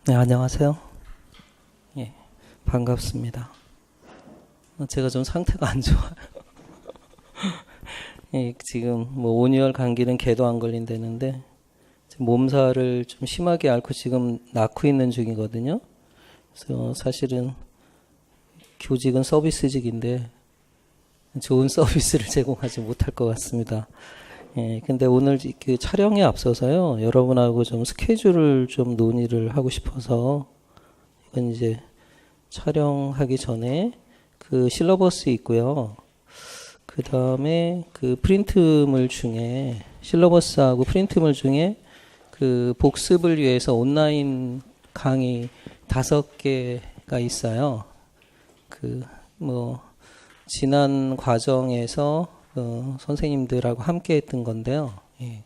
네, 안녕하세요. 예, 반갑습니다. 제가 좀 상태가 안 좋아요. 예, 지금 뭐 온열 감기는 개도 안 걸린다는데 몸살을 좀 심하게 앓고 지금 낳고 있는 중이거든요. 그래서 사실은 교직은 서비스직인데 좋은 서비스를 제공하지 못할 것 같습니다. 예, 근데 오늘 그 촬영에 앞서서요, 여러분하고 좀 스케줄을 좀 논의를 하고 싶어서 이건 이제 촬영하기 전에 그 실러버스 있고요. 그 다음에 그 프린트물 중에 실러버스하고 프린트물 중에 그 복습을 위해서 온라인 강의 5개가 있어요. 그 뭐 지난 과정에서 선생님들하고 함께 했던 건데요. 예.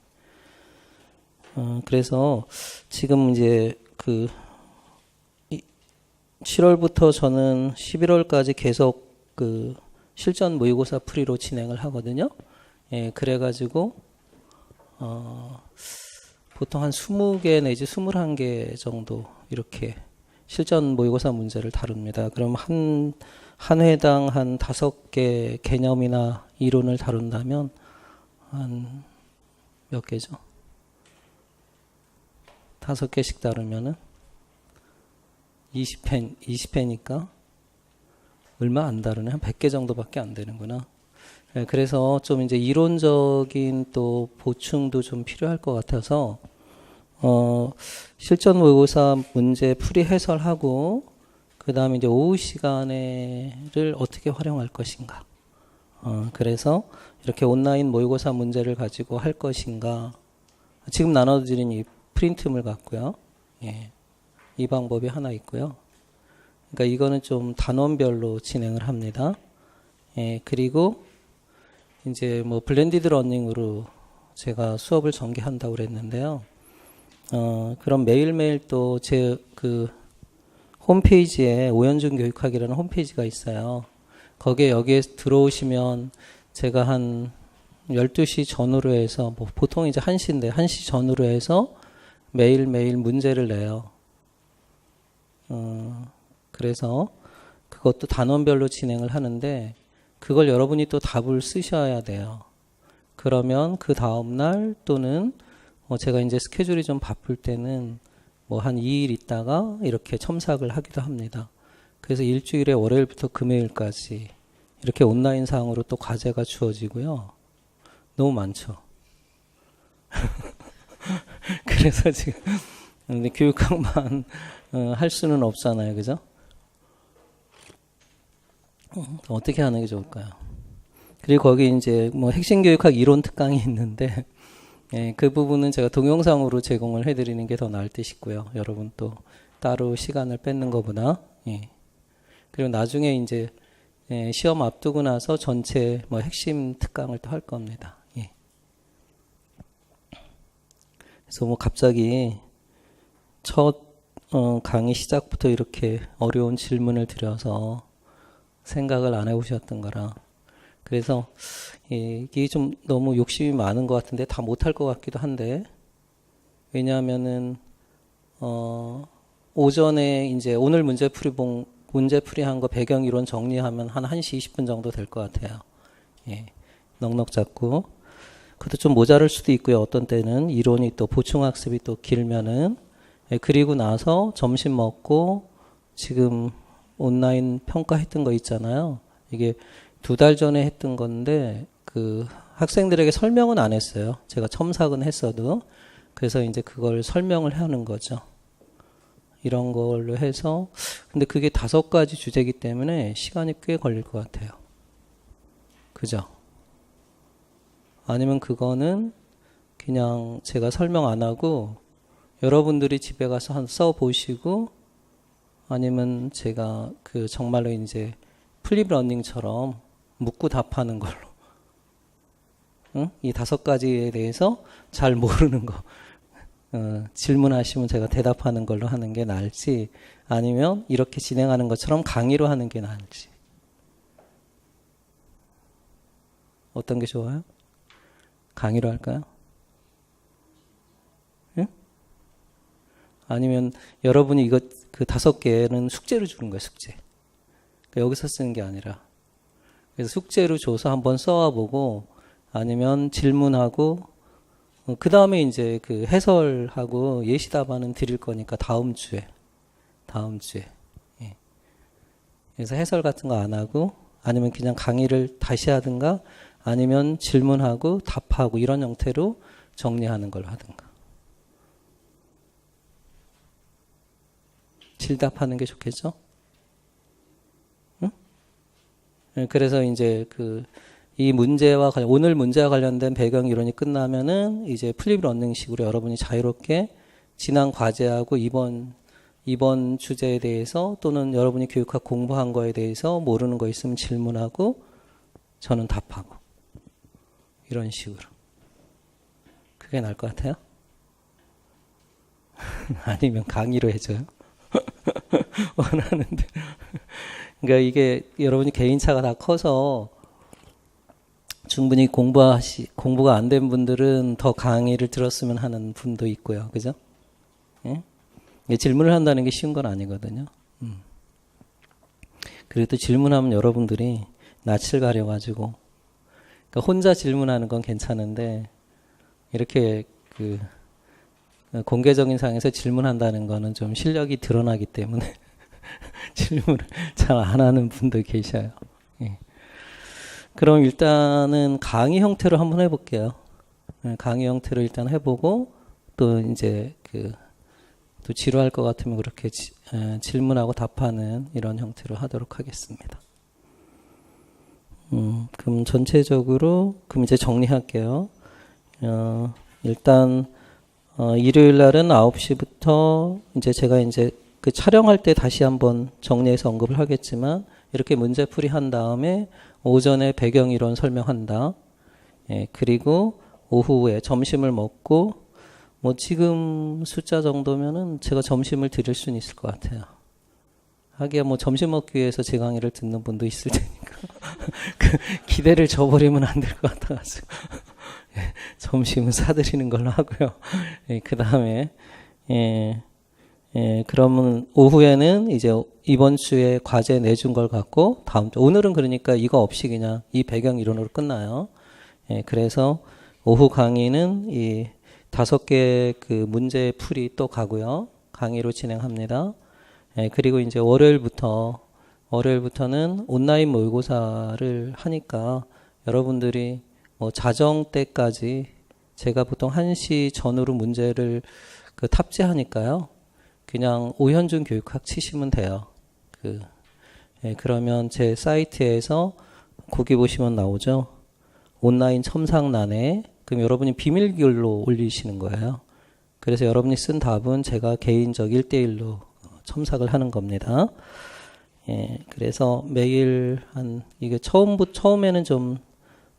그래서 지금 이제 그 7월부터 저는 11월까지 계속 그 실전 모의고사 풀이로 진행을 하거든요. 예, 그래가지고 보통 한 20개 내지 21개 정도 이렇게 실전 모의고사 문제를 다룹니다. 그럼 한 회당 한 5개 개념이나 이론을 다룬다면 한 몇 개죠? 5개씩 다루면은 20회니까 얼마 안 다루네. 한 100개 정도밖에 안 되는구나. 네, 그래서 좀 이제 이론적인 또 보충도 좀 필요할 것 같아서 실전 모의고사 문제 풀이 해설하고 그 다음에 이제 오후 시간에를 어떻게 활용할 것인가. 그래서 이렇게 온라인 모의고사 문제를 가지고 할 것인가. 지금 나눠드린 이 프린트물 같고요. 예, 이 방법이 하나 있고요. 그러니까 이거는 좀 단원별로 진행을 합니다. 예, 그리고 이제 뭐 블렌디드 러닝으로 제가 수업을 전개한다고 그랬는데요. 그럼 매일매일 또 제 그 홈페이지에 오연준 교육학이라는 홈페이지가 있어요. 거기에 여기에 들어오시면 제가 한 12시 전후로 해서 뭐 보통 이제 1시인데 1시 전후로 해서 매일매일 문제를 내요. 그래서 그것도 단원별로 진행을 하는데 그걸 여러분이 또 답을 쓰셔야 돼요. 그러면 그 다음날 또는 제가 이제 스케줄이 좀 바쁠 때는 뭐 한 2일 있다가 이렇게 첨삭을 하기도 합니다. 그래서 일주일에 월요일부터 금요일까지 이렇게 온라인상으로 또 과제가 주어지고요. 너무 많죠. 그래서 지금 교육학만 할 수는 없잖아요. 그죠? 어떻게 하는 게 좋을까요? 그리고 거기 이제 뭐 핵심 교육학 이론 특강이 있는데 예, 그 부분은 제가 동영상으로 제공을 해드리는 게 더 나을 듯 싶고요. 여러분 또 따로 시간을 뺏는 것보다. 예. 그리고 나중에 이제 시험 앞두고 나서 전체 뭐 핵심 특강을 또 할 겁니다. 예. 그래서 뭐 갑자기 첫 강의 시작부터 이렇게 어려운 질문을 드려서 생각을 안 해보셨던 거라. 그래서 이게 좀 너무 욕심이 많은 것 같은데 다 못할 것 같기도 한데 왜냐하면은 오전에 이제 오늘 문제풀이한 거 배경 이론 정리하면 한 1시 20분 정도 될 것 같아요. 예, 넉넉 잡고 그것도 좀 모자랄 수도 있고요. 어떤 때는 이론이 또 보충학습이 또 길면은 그리고 나서 점심 먹고 지금 온라인 평가했던 거 있잖아요. 이게 2달 전에 했던 건데 그 학생들에게 설명은 안 했어요. 제가 첨삭은 했어도. 그래서 이제 그걸 설명을 하는 거죠. 이런 걸로 해서 근데 그게 5가지 주제이기 때문에 시간이 꽤 걸릴 것 같아요. 그죠? 아니면 그거는 그냥 제가 설명 안 하고 여러분들이 집에 가서 한 써보시고 아니면 제가 그 정말로 이제 플립 러닝처럼 묻고 답하는 걸로. 응? 이 5가지에 대해서 잘 모르는 거 질문하시면 제가 대답하는 걸로 하는 게 나을지 아니면 이렇게 진행하는 것처럼 강의로 하는 게 나을지 어떤 게 좋아요? 강의로 할까요? 응? 아니면 여러분이 이거 그 5개는 숙제로 주는 거예요, 숙제. 그러니까 여기서 쓰는 게 아니라. 그래서 숙제로 줘서 한번 써와보고, 아니면 질문하고, 그 다음에 이제 그 해설하고 예시 답안은 드릴 거니까 다음 주에. 예. 그래서 해설 같은 거 안 하고, 아니면 그냥 강의를 다시 하든가, 아니면 질문하고 답하고 이런 형태로 정리하는 걸로 하든가. 질답하는 게 좋겠죠? 응? 그래서 이제 이 문제와 오늘 문제와 관련된 배경 이론이 끝나면은 이제 플립 러닝식으로 여러분이 자유롭게 지난 과제하고 이번 주제에 대해서 또는 여러분이 교육학 공부한 거에 대해서 모르는 거 있으면 질문하고 저는 답하고 이런 식으로. 그게 나을 것 같아요? 아니면 강의로 해줘요? 원하는데. 그러니까 이게 여러분이 개인차가 다 커서 충분히 공부가 안 된 분들은 더 강의를 들었으면 하는 분도 있고요. 그죠? 예? 질문을 한다는 게 쉬운 건 아니거든요. 그리고 또 질문하면 여러분들이 낯을 가려가지고, 그러니까 혼자 질문하는 건 괜찮은데, 이렇게 공개적인 상에서 질문한다는 거는 좀 실력이 드러나기 때문에 질문을 잘 안 하는 분도 계셔요. 예. 그럼 일단은 강의 형태로 한번 해볼게요. 강의 형태로 일단 해보고, 또 이제 또 지루할 것 같으면 그렇게 질문하고 답하는 이런 형태로 하도록 하겠습니다. 그럼 전체적으로 그럼 이제 정리할게요. 일단 일요일 날은 9시부터 이제 제가 이제 그 촬영할 때 다시 한번 정리해서 언급을 하겠지만 이렇게 문제풀이 한 다음에 오전에 배경이론 설명한다. 예, 그리고 오후에 점심을 먹고 뭐 지금 숫자 정도면은 제가 점심을 드릴 수는 있을 것 같아요. 하기야 뭐 점심 먹기 위해서 제 강의를 듣는 분도 있을 테니까 그 기대를 저버리면 안 될 것 같아가지고 점심은 사드리는 걸로 하고요. 예, 그 다음에 그러면 오후에는 이제 이번 주에 과제 내준 걸 갖고 다음 주 오늘은 그러니까 이거 없이 그냥 이 배경 이론으로 끝나요. 예, 그래서 오후 강의는 이 5개 그 문제 풀이 또 가고요. 강의로 진행합니다. 예, 그리고 이제 월요일부터는 온라인 모의고사를 하니까 여러분들이 뭐 자정 때까지 제가 보통 1시 전후로 문제를 탑재하니까요. 그냥 오현준 교육학 치시면 돼요. 예, 그러면 제 사이트에서 거기 보시면 나오죠. 온라인 첨삭란에 그럼 여러분이 비밀글로 올리시는 거예요. 그래서 여러분이 쓴 답은 제가 개인적 1대1로 첨삭을 하는 겁니다. 예, 그래서 매일 이게 처음에는 좀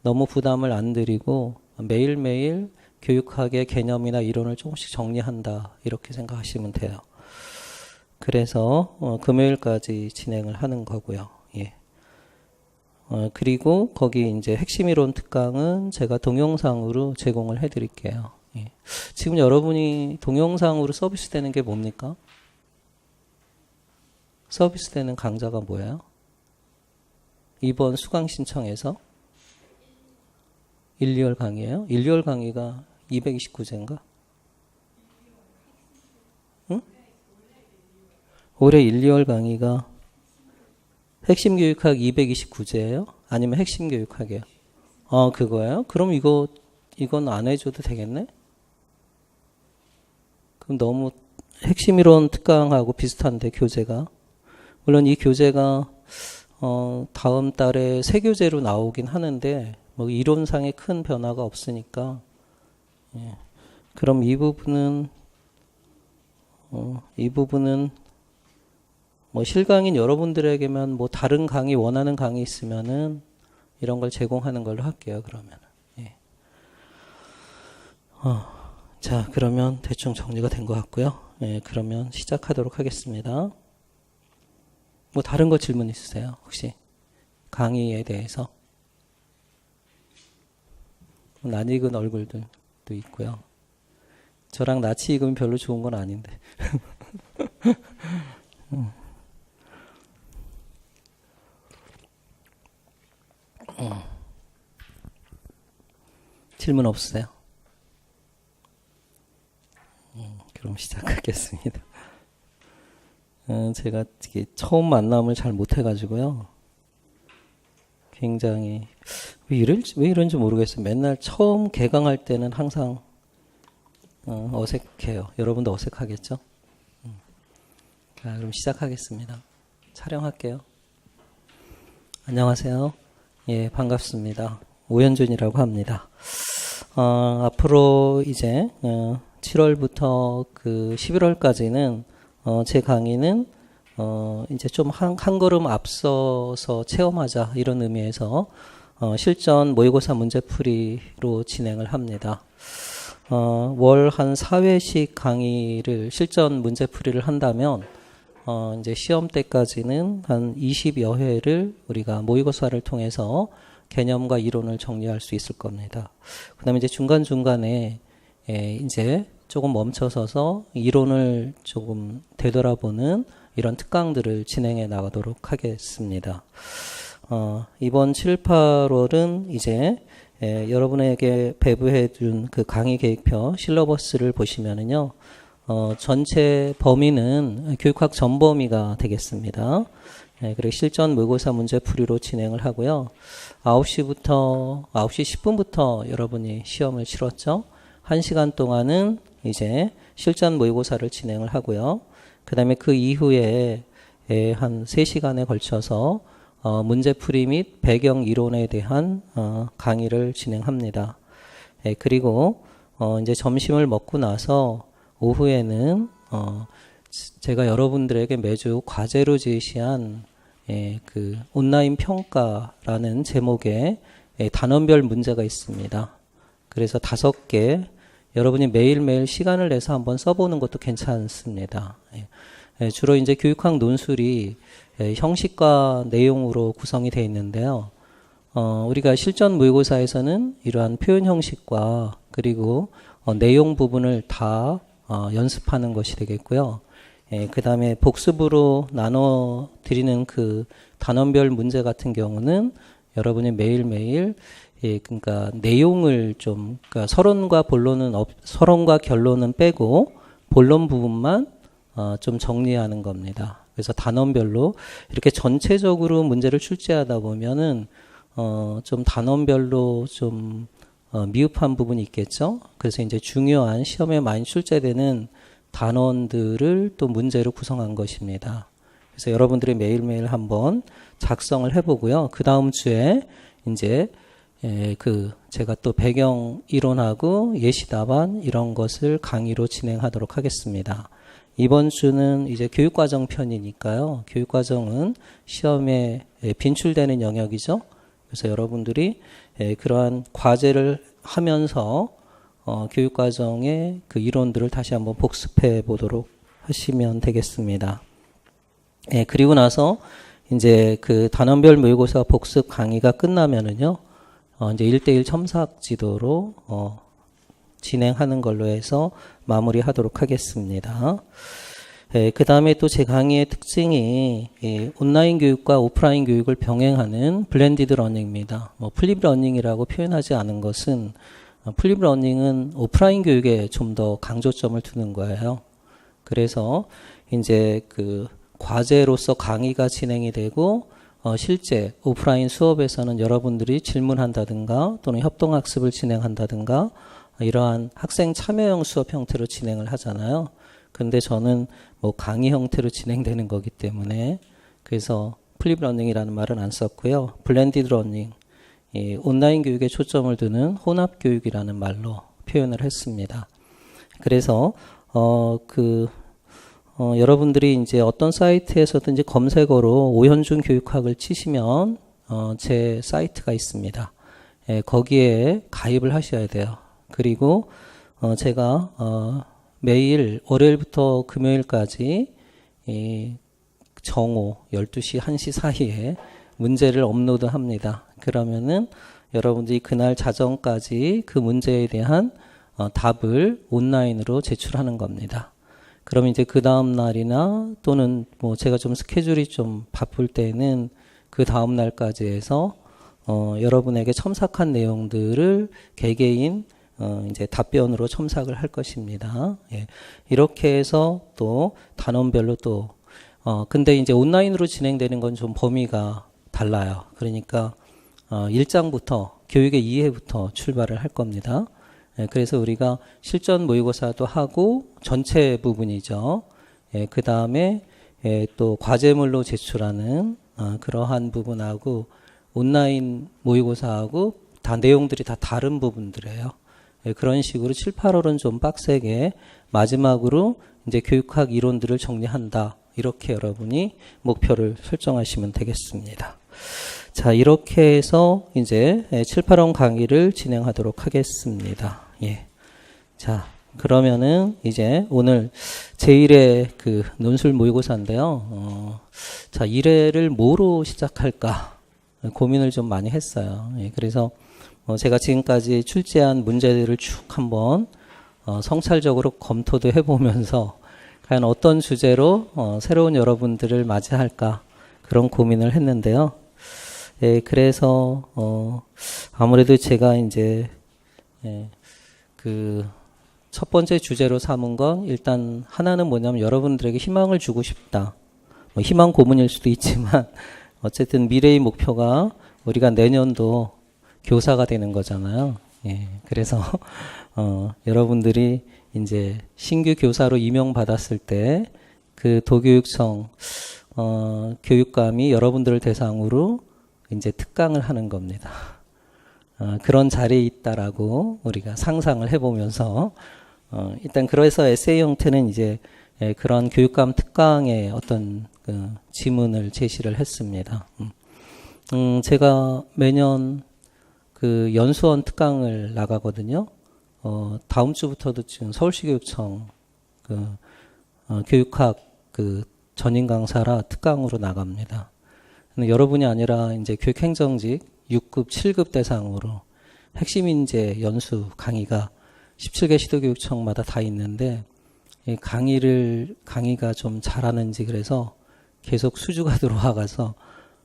너무 부담을 안 드리고 매일매일 교육학의 개념이나 이론을 조금씩 정리한다. 이렇게 생각하시면 돼요. 그래서 금요일까지 진행을 하는 거고요. 예. 그리고 거기 이제 핵심 이론 특강은 제가 동영상으로 제공을 해드릴게요. 예. 지금 여러분이 동영상으로 서비스 되는 게 뭡니까? 서비스 되는 강좌가 뭐예요? 이번 수강 신청에서 1, 2월 강의예요? 1, 2월 강의가 229제인가? 응? 올해 1, 2월 강의가 핵심 교육학 229제예요? 아니면 핵심 교육학이에요? 그거예요? 그럼 이건 안 해줘도 되겠네? 그럼 너무 핵심 이론 특강하고 비슷한데, 교재가. 물론 이 교재가, 다음 달에 새 교재로 나오긴 하는데, 뭐 이론상의 큰 변화가 없으니까, 예. 그럼 이 부분은 뭐 실강인 여러분들에게만 뭐 다른 강의 원하는 강의 있으면은 이런 걸 제공하는 걸로 할게요. 그러면. 예. 자, 그러면 대충 정리가 된 것 같고요. 예, 그러면 시작하도록 하겠습니다. 뭐 다른 거 질문 있으세요? 혹시 강의에 대해서? 낯익은 얼굴들도 있고요. 저랑 나치 익으면 별로 좋은 건 아닌데. 질문 없으세요? 그럼 시작하겠습니다. 제가 처음 만남을 잘 못해가지고요. 굉장히 왜 이런지 모르겠어요. 맨날 처음 개강할 때는 항상 어색해요. 여러분도 어색하겠죠? 자, 그럼 시작하겠습니다. 촬영할게요. 안녕하세요. 예, 반갑습니다. 오현준이라고 합니다. 앞으로 이제 7월부터 그 11월까지는 제 강의는 이제 좀 한 걸음 앞서서 체험하자 이런 의미에서 실전 모의고사 문제풀이로 진행을 합니다. 월 한 4회씩 강의를 실전 문제풀이를 한다면 이제 시험 때까지는 한 20여 회를 우리가 모의고사를 통해서 개념과 이론을 정리할 수 있을 겁니다. 그다음에 이제 중간중간에 이제 조금 멈춰서서 이론을 조금 되돌아보는 이런 특강들을 진행해 나가도록 하겠습니다. 이번 7, 8월은 이제 여러분에게 배부해 준 그 강의 계획표 실러버스를 보시면은요. 전체 범위는 교육학 전범위가 되겠습니다. 그리고 실전 모의고사 문제풀이로 진행을 하고요. 9시 10분부터 여러분이 시험을 치렀죠. 1시간 동안은 이제 실전 모의고사를 진행을 하고요. 그 다음에 그 이후에 한 3시간에 걸쳐서 문제풀이 및 배경 이론에 대한 강의를 진행합니다. 그리고 이제 점심을 먹고 나서 오후에는 제가 여러분들에게 매주 과제로 제시한 그 온라인 평가라는 제목의 단원별 문제가 있습니다. 그래서 5개 여러분이 매일매일 시간을 내서 한번 써보는 것도 괜찮습니다. 주로 이제 교육학 논술이 형식과 내용으로 구성이 되어 있는데요. 우리가 실전 모의고사에서는 이러한 표현 형식과 그리고 내용 부분을 다 연습하는 것이 되겠고요. 그 다음에 복습으로 나눠 드리는 그 단원별 문제 같은 경우는 여러분이 매일매일 그러니까 내용을 좀 그러니까 서론과 결론은 빼고 본론 부분만 좀 정리하는 겁니다. 그래서 단원별로 이렇게 전체적으로 문제를 출제하다 보면은 좀 단원별로 좀 미흡한 부분이 있겠죠. 그래서 이제 중요한 시험에 많이 출제되는 단원들을 또 문제로 구성한 것입니다. 그래서 여러분들이 매일매일 한번 작성을 해보고요. 그 다음 주에 이제 제가 또 배경 이론하고 예시 답안 이런 것을 강의로 진행하도록 하겠습니다. 이번 주는 이제 교육과정 편이니까요. 교육과정은 시험에 빈출되는 영역이죠. 그래서 여러분들이 그러한 과제를 하면서 교육과정의 그 이론들을 다시 한번 복습해 보도록 하시면 되겠습니다. 그리고 나서 이제 그 단원별 모의고사 복습 강의가 끝나면은요, 이제 1대1 첨삭 지도로 진행하는 걸로 해서 마무리하도록 하겠습니다. 그 다음에 또 제 강의의 특징이 온라인 교육과 오프라인 교육을 병행하는 블렌디드 러닝입니다. 플립 러닝이라고 표현하지 않은 것은 플립 러닝은 오프라인 교육에 좀 더 강조점을 두는 거예요. 그래서 이제 그 과제로서 강의가 진행이 되고 실제 오프라인 수업에서는 여러분들이 질문한다든가 또는 협동학습을 진행한다든가 이러한 학생 참여형 수업 형태로 진행을 하잖아요. 근데 저는 뭐 강의 형태로 진행되는 거기 때문에 그래서 플립 러닝이라는 말은 안 썼고요. 블렌디드 러닝, 온라인 교육에 초점을 두는 혼합 교육이라는 말로 표현을 했습니다. 그래서 여러분들이 이제 어떤 사이트에서든지 검색어로 오현준 교육학을 치시면 제 사이트가 있습니다. 거기에 가입을 하셔야 돼요. 그리고 제가 매일 월요일부터 금요일까지 정오 12시 1시 사이에 문제를 업로드합니다. 그러면은 여러분들이 그날 자정까지 그 문제에 대한 답을 온라인으로 제출하는 겁니다. 그럼 이제 그 다음 날이나 또는 뭐 제가 좀 스케줄이 좀 바쁠 때는 그 다음 날까지 해서 여러분에게 첨삭한 내용들을 개개인 이제 답변으로 첨삭을 할 것입니다. 예. 이렇게 해서 또 단원별로 또 근데 이제 온라인으로 진행되는 건 좀 범위가 달라요. 그러니까 1장부터 교육의 이해부터 출발을 할 겁니다. 예, 그래서 우리가 실전 모의고사도 하고 전체 부분이죠. 예, 그 다음에 또 과제물로 제출하는 그러한 부분하고 온라인 모의고사하고 다 내용들이 다 다른 부분들이에요. 예, 그런 식으로 7, 8월은 좀 빡세게 마지막으로 이제 교육학 이론들을 정리한다. 이렇게 여러분이 목표를 설정하시면 되겠습니다. 자, 이렇게 해서 이제 7, 8원 강의를 진행하도록 하겠습니다. 예. 자, 그러면은 이제 오늘 제1회 그 논술 모의고사인데요. 자, 1회를 뭐로 시작할까 고민을 좀 많이 했어요. 예, 그래서 제가 지금까지 출제한 문제들을 쭉 한번 성찰적으로 검토도 해보면서 과연 어떤 주제로 새로운 여러분들을 맞이할까 그런 고민을 했는데요. 예, 그래서 아무래도 제가 이제 그 첫 번째 주제로 삼은 건 일단 하나는 뭐냐면 여러분들에게 희망을 주고 싶다. 뭐 희망 고문일 수도 있지만 어쨌든 미래의 목표가 우리가 내년도 교사가 되는 거잖아요. 예, 그래서 여러분들이 이제 신규 교사로 임용받았을 때 그 도교육청 교육감이 여러분들을 대상으로 이제 특강을 하는 겁니다. 그런 자리에 있다라고 우리가 상상을 해보면서 일단 그래서 에세이 형태는 이제 그런 교육감 특강의 어떤 그 지문을 제시를 했습니다. 제가 매년 그 연수원 특강을 나가거든요. 다음 주부터도 지금 서울시 교육청 그 교육학 그 전임 강사라 특강으로 나갑니다. 근데 여러분이 아니라 이제 교육행정직 6급, 7급 대상으로 핵심 인재 연수 강의가 17개 시도교육청마다 다 있는데 이 강의가 좀 잘하는지 그래서 계속 수주가 들어와가서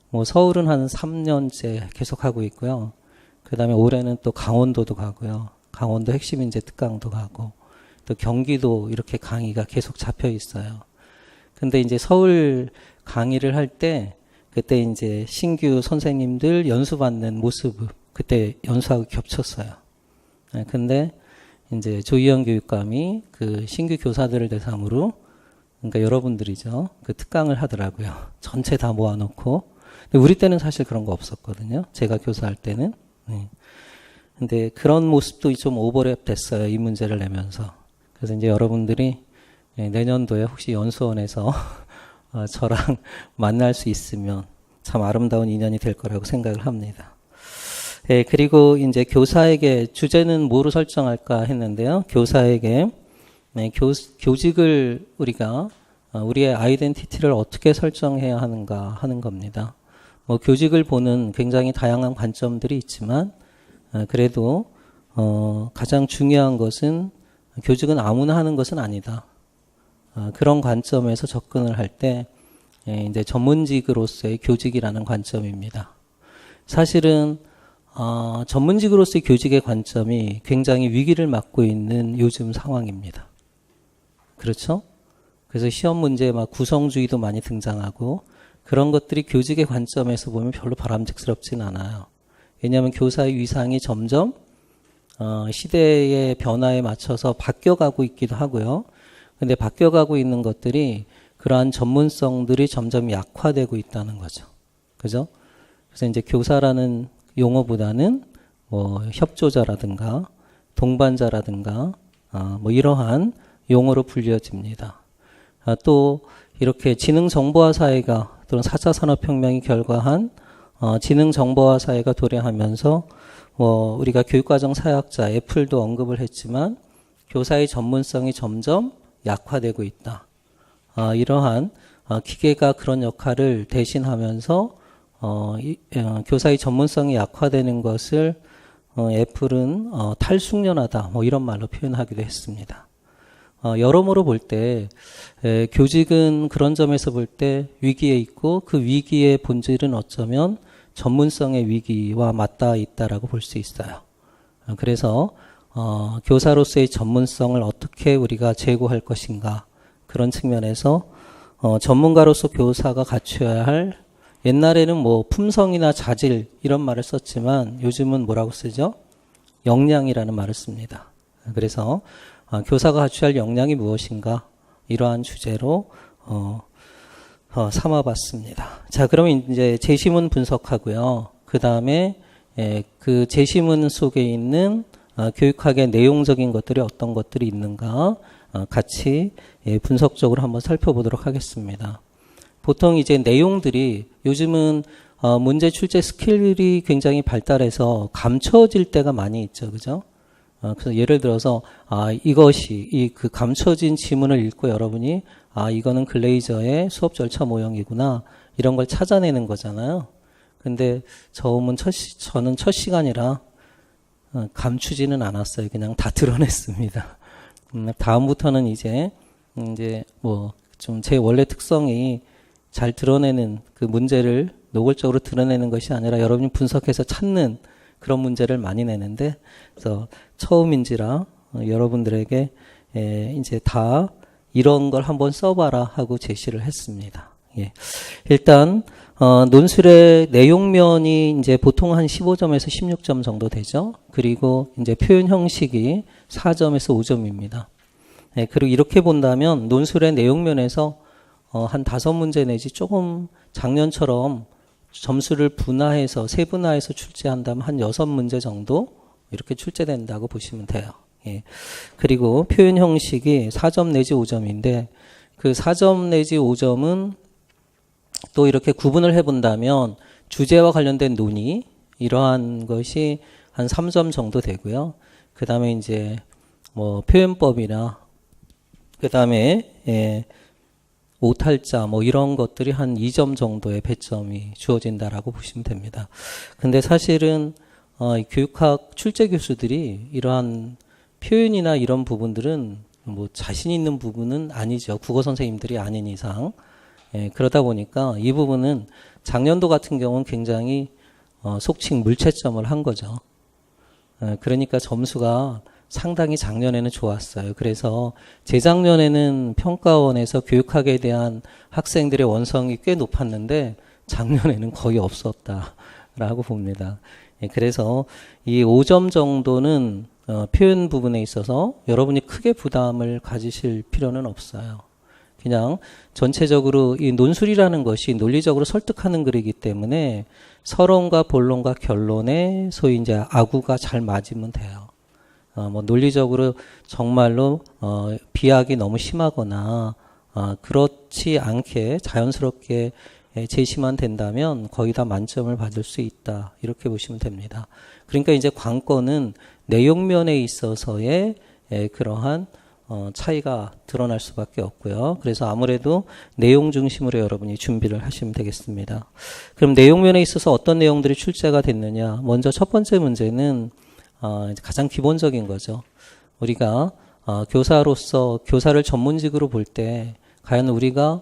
뭐 서울은 한 3년째 계속 하고 있고요. 그 다음에 올해는 또 강원도도 가고요. 강원도 핵심 인재 특강도 가고 또 경기도 이렇게 강의가 계속 잡혀 있어요. 근데 이제 서울 강의를 할 때 그때 이제 신규 선생님들 연수받는 모습 그때 연수하고 겹쳤어요. 근데 이제 조희영 교육감이 그 신규 교사들을 대상으로 그러니까 여러분들이죠. 그 특강을 하더라고요. 전체 다 모아놓고. 근데 우리 때는 사실 그런 거 없었거든요. 제가 교사할 때는. 근데 그런 모습도 좀 오버랩 됐어요. 이 문제를 내면서. 그래서 이제 여러분들이 내년도에 혹시 연수원에서 저랑 만날 수 있으면 참 아름다운 인연이 될 거라고 생각을 합니다. 예, 그리고 이제 교사에게 주제는 뭐로 설정할까 했는데요. 교사에게 교직을 우리가 우리의 아이덴티티를 어떻게 설정해야 하는가 하는 겁니다. 뭐 교직을 보는 굉장히 다양한 관점들이 있지만 그래도 가장 중요한 것은 교직은 아무나 하는 것은 아니다. 그런 관점에서 접근을 할 때 이제 전문직으로서의 교직이라는 관점입니다. 사실은 전문직으로서의 교직의 관점이 굉장히 위기를 맞고 있는 요즘 상황입니다. 그렇죠? 그래서 시험 문제에 막 구성주의도 많이 등장하고 그런 것들이 교직의 관점에서 보면 별로 바람직스럽진 않아요. 왜냐하면 교사의 위상이 점점 시대의 변화에 맞춰서 바뀌어가고 있기도 하고요. 근데 바뀌어가고 있는 것들이 그러한 전문성들이 점점 약화되고 있다는 거죠. 그죠? 그래서 이제 교사라는 용어보다는 뭐 협조자라든가 동반자라든가 뭐 이러한 용어로 불려집니다. 또 이렇게 지능정보화 사회가 또는 4차 산업혁명이 결과한 지능정보화 사회가 도래하면서 뭐 우리가 교육과정 사역자 애플도 언급을 했지만 교사의 전문성이 점점 약화되고 있다. 이러한 기계가 그런 역할을 대신하면서 교사의 전문성이 약화되는 것을 애플은 탈숙련하다 뭐 이런 말로 표현하기도 했습니다. 여러모로 볼 때 교직은 그런 점에서 볼 때 위기에 있고 그 위기의 본질은 어쩌면 전문성의 위기와 맞닿아 있다라고 볼 수 있어요. 그래서 교사로서의 전문성을 어떻게 우리가 제고할 것인가 그런 측면에서 전문가로서 교사가 갖춰야 할 옛날에는 뭐 품성이나 자질 이런 말을 썼지만 요즘은 뭐라고 쓰죠? 역량이라는 말을 씁니다. 그래서 교사가 갖춰야 할 역량이 무엇인가 이러한 주제로 삼아봤습니다. 자, 그러면 이제 제시문 분석하고요. 그 다음에 그 제시문 속에 있는 교육학의 내용적인 것들이 어떤 것들이 있는가 같이 분석적으로 한번 살펴보도록 하겠습니다. 보통 이제 내용들이 요즘은 문제 출제 스킬이 굉장히 발달해서 감춰질 때가 많이 있죠, 그죠? 그래서 예를 들어서 이것이 그 감춰진 지문을 읽고 여러분이 이거는 글레이저의 수업 절차 모형이구나 이런 걸 찾아내는 거잖아요. 근데 저는 첫 시간이라 감추지는 않았어요. 그냥 다 드러냈습니다. 다음부터는 이제 뭐 좀 제 원래 특성이 잘 드러내는 그 문제를 노골적으로 드러내는 것이 아니라 여러분이 분석해서 찾는 그런 문제를 많이 내는데, 그래서 처음인지라 여러분들에게 이제 다 이런 걸 한번 써봐라 하고 제시를 했습니다. 예. 일단 논술의 내용면이 이제 보통 한 15점에서 16점 정도 되죠. 그리고 이제 표현 형식이 4점에서 5점입니다. 예, 그리고 이렇게 본다면 논술의 내용면에서 한 5문제 내지 조금 작년처럼 점수를 분화해서 세분화해서 출제한다면 한 6문제 정도 이렇게 출제된다고 보시면 돼요. 예. 그리고 표현 형식이 4점 내지 5점인데 그 4점 내지 5점은 또 이렇게 구분을 해본다면 주제와 관련된 논의 이러한 것이 한 3점 정도 되고요. 그 다음에 이제 뭐 표현법이나 그 다음에 오탈자 뭐 이런 것들이 한 2점 정도의 배점이 주어진다라고 보시면 됩니다. 근데 사실은 교육학 출제 교수들이 이러한 표현이나 이런 부분들은 뭐 자신 있는 부분은 아니죠. 국어 선생님들이 아닌 이상. 그러다 보니까 이 부분은 작년도 같은 경우는 굉장히 속칭 물채점을 한 거죠. 그러니까 점수가 상당히 작년에는 좋았어요. 그래서 재작년에는 평가원에서 교육학에 대한 학생들의 원성이 꽤 높았는데 작년에는 거의 없었다라고 봅니다. 그래서 이 5점 정도는 표현 부분에 있어서 여러분이 크게 부담을 가지실 필요는 없어요. 그냥 전체적으로 이 논술이라는 것이 논리적으로 설득하는 글이기 때문에 서론과 본론과 결론에 소위 이제 아구가 잘 맞으면 돼요. 뭐 논리적으로 정말로 비약이 너무 심하거나 그렇지 않게 자연스럽게 제시만 된다면 거의 다 만점을 받을 수 있다 이렇게 보시면 됩니다. 그러니까 이제 관건은 내용면에 있어서의 그러한 차이가 드러날 수밖에 없고요. 그래서 아무래도 내용 중심으로 여러분이 준비를 하시면 되겠습니다. 그럼 내용면에 있어서 어떤 내용들이 출제가 됐느냐? 먼저 첫 번째 문제는 가장 기본적인 거죠. 우리가 교사로서 교사를 전문직으로 볼 때 과연 우리가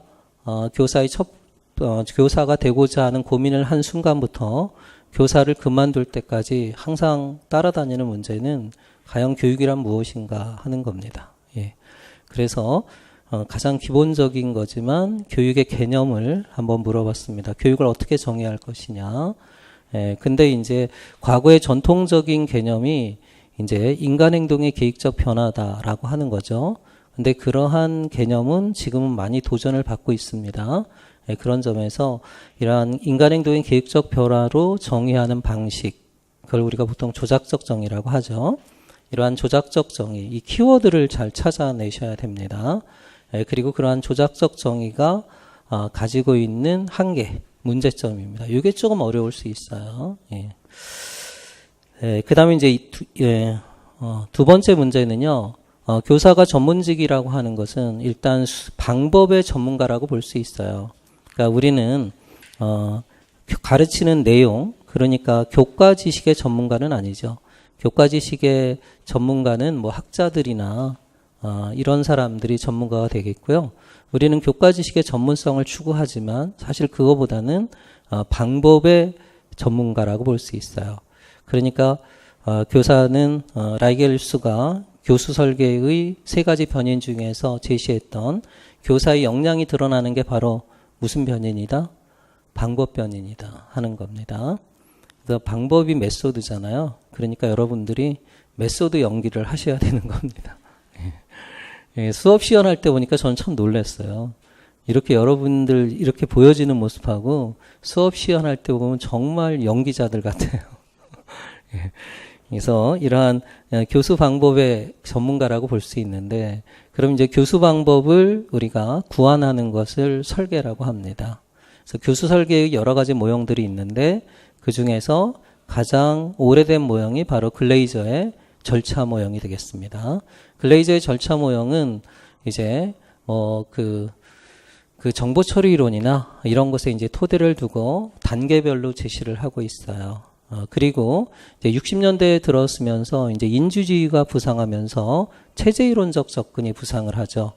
교사가 되고자 하는 고민을 한 순간부터 교사를 그만둘 때까지 항상 따라다니는 문제는 과연 교육이란 무엇인가 하는 겁니다. 예. 그래서 가장 기본적인 거지만 교육의 개념을 한번 물어봤습니다. 교육을 어떻게 정의해야 할 것이냐. 근데 이제 과거의 전통적인 개념이 이제 인간 행동의 계획적 변화다라고 하는 거죠. 근데 그러한 개념은 지금은 많이 도전을 받고 있습니다. 그런 점에서 이러한 인간 행동의 계획적 변화로 정의하는 방식, 그걸 우리가 보통 조작적 정의라고 하죠. 이러한 조작적 정의, 이 키워드를 잘 찾아내셔야 됩니다. 그리고 그러한 조작적 정의가 가지고 있는 한계, 문제점입니다. 이게 조금 어려울 수 있어요. 그 다음에 이제 두 번째 문제는요, 교사가 전문직이라고 하는 것은 일단 방법의 전문가라고 볼 수 있어요. 그러니까 우리는 가르치는 내용, 그러니까 교과 지식의 전문가는 아니죠. 교과 지식의 전문가는 뭐 학자들이나 이런 사람들이 전문가가 되겠고요. 우리는 교과 지식의 전문성을 추구하지만 사실 그거보다는 방법의 전문가라고 볼 수 있어요. 그러니까 교사는 라이겔수가 교수 설계의 세 가지 변인 중에서 제시했던 교사의 역량이 드러나는 게 바로 무슨 변인이다? 방법 변인이다 하는 겁니다. 그래서 방법이 메소드잖아요. 그러니까 여러분들이 메소드 연기를 하셔야 되는 겁니다. 수업 시연할 때 보니까 저는 참 놀랐어요. 이렇게 여러분들 이렇게 보여지는 모습하고 수업 시연할 때 보면 정말 연기자들 같아요. 그래서 이러한 교수 방법의 전문가라고 볼 수 있는데, 그럼 이제 교수 방법을 우리가 구안하는 것을 설계라고 합니다. 그래서 교수 설계의 여러 가지 모형들이 있는데 그 중에서 가장 오래된 모형이 바로 글레이저의 절차 모형이 되겠습니다. 글레이저의 절차 모형은 이제 그 정보 처리 이론이나 이런 것에 이제 토대를 두고 단계별로 제시를 하고 있어요. 그리고 이제 60년대에 들어서면서 이제 인주주의가 부상하면서 체제 이론적 접근이 부상을 하죠.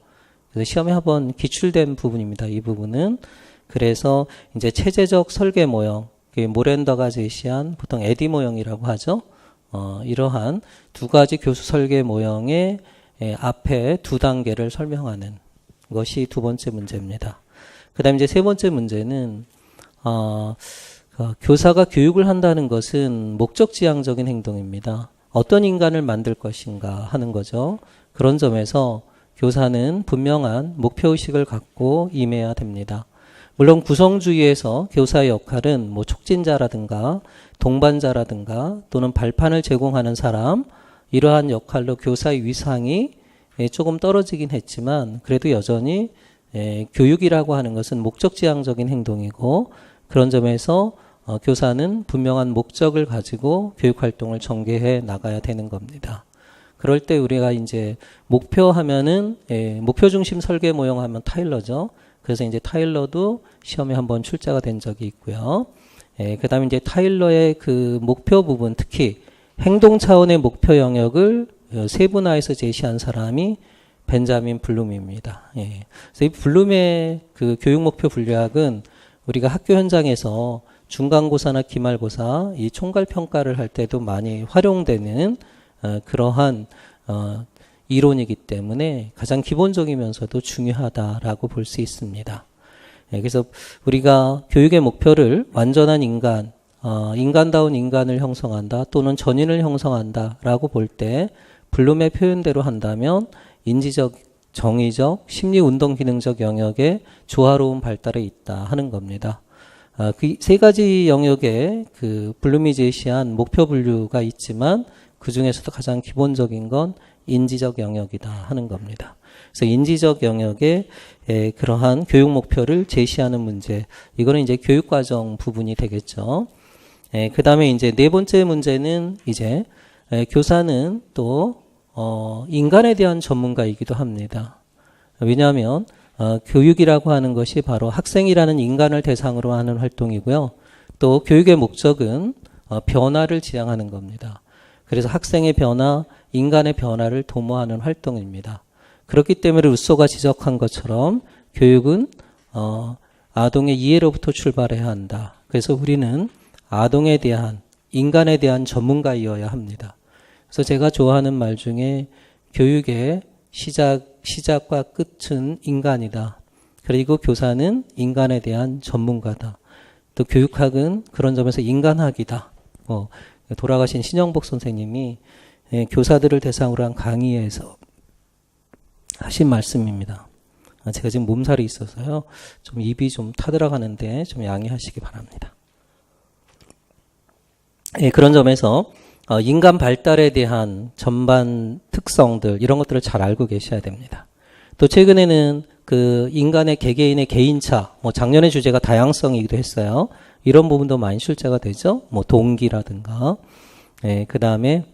그래서 시험에 한번 기출된 부분입니다. 이 부분은. 그래서 이제 체제적 설계 모형, 모랜더가 제시한 보통 에디 모형이라고 하죠. 이러한 두 가지 교수 설계 모형의 앞에 두 단계를 설명하는 것이 두 번째 문제입니다. 그 다음에 이제 세 번째 문제는, 교사가 교육을 한다는 것은 목적지향적인 행동입니다. 어떤 인간을 만들 것인가 하는 거죠. 그런 점에서 교사는 분명한 목표의식을 갖고 임해야 됩니다. 물론 구성주의에서 교사의 역할은 뭐 촉진자라든가 동반자라든가 또는 발판을 제공하는 사람, 이러한 역할로 교사의 위상이 조금 떨어지긴 했지만 그래도 여전히 교육이라고 하는 것은 목적지향적인 행동이고, 그런 점에서 교사는 분명한 목적을 가지고 교육활동을 전개해 나가야 되는 겁니다. 그럴 때 우리가 이제 목표하면은, 목표 중심 설계 모형 하면 타일러죠. 그래서 이제 타일러도 시험에 한번 출제가 된 적이 있고요. 그 다음에 이제 타일러의 그 목표 부분, 특히 행동 차원의 목표 영역을 세분화해서 제시한 사람이 벤자민 블룸입니다. 그래서 이 블룸의 그 교육 목표 분류학은 우리가 학교 현장에서 중간고사나 기말고사 이 총괄 평가를 할 때도 많이 활용되는 그러한 이론이기 때문에 가장 기본적이면서도 중요하다라고 볼 수 있습니다. 그래서 우리가 교육의 목표를 완전한 인간, 인간다운 인간을 형성한다 또는 전인을 형성한다라고 볼 때 블룸의 표현대로 한다면 인지적, 정의적, 심리운동 기능적 영역의 조화로운 발달에 있다 하는 겁니다. 그 세 가지 영역에 그 블룸이 제시한 목표 분류가 있지만 그 중에서도 가장 기본적인 건 인지적 영역이다 하는 겁니다. 그래서 인지적 영역에 그러한 교육 목표를 제시하는 문제, 이거는 이제 교육과정 부분이 되겠죠. 그 다음에 이제 네 번째 문제는 이제 교사는 또 인간에 대한 전문가이기도 합니다. 왜냐하면 교육이라고 하는 것이 바로 학생이라는 인간을 대상으로 하는 활동이고요. 또 교육의 목적은 변화를 지향하는 겁니다. 그래서 학생의 변화, 인간의 변화를 도모하는 활동입니다. 그렇기 때문에 루소가 지적한 것처럼 교육은 아동의 이해로부터 출발해야 한다. 그래서 우리는 아동에 대한, 인간에 대한 전문가이어야 합니다. 그래서 제가 좋아하는 말 중에 교육의 시작과 끝은 인간이다. 그리고 교사는 인간에 대한 전문가다. 또 교육학은 그런 점에서 인간학이다. 돌아가신 신영복 선생님이 교사들을 대상으로 한 강의에서 하신 말씀입니다. 제가 지금 몸살이 있어서요. 좀 입이 좀 타들어가는데 좀 양해하시기 바랍니다. 그런 점에서 인간 발달에 대한 전반 특성들, 이런 것들을 잘 알고 계셔야 됩니다. 또 최근에는 그 인간의 개개인의 개인차, 작년의 주제가 다양성이기도 했어요. 이런 부분도 많이 출제가 되죠. 동기라든가, 그 다음에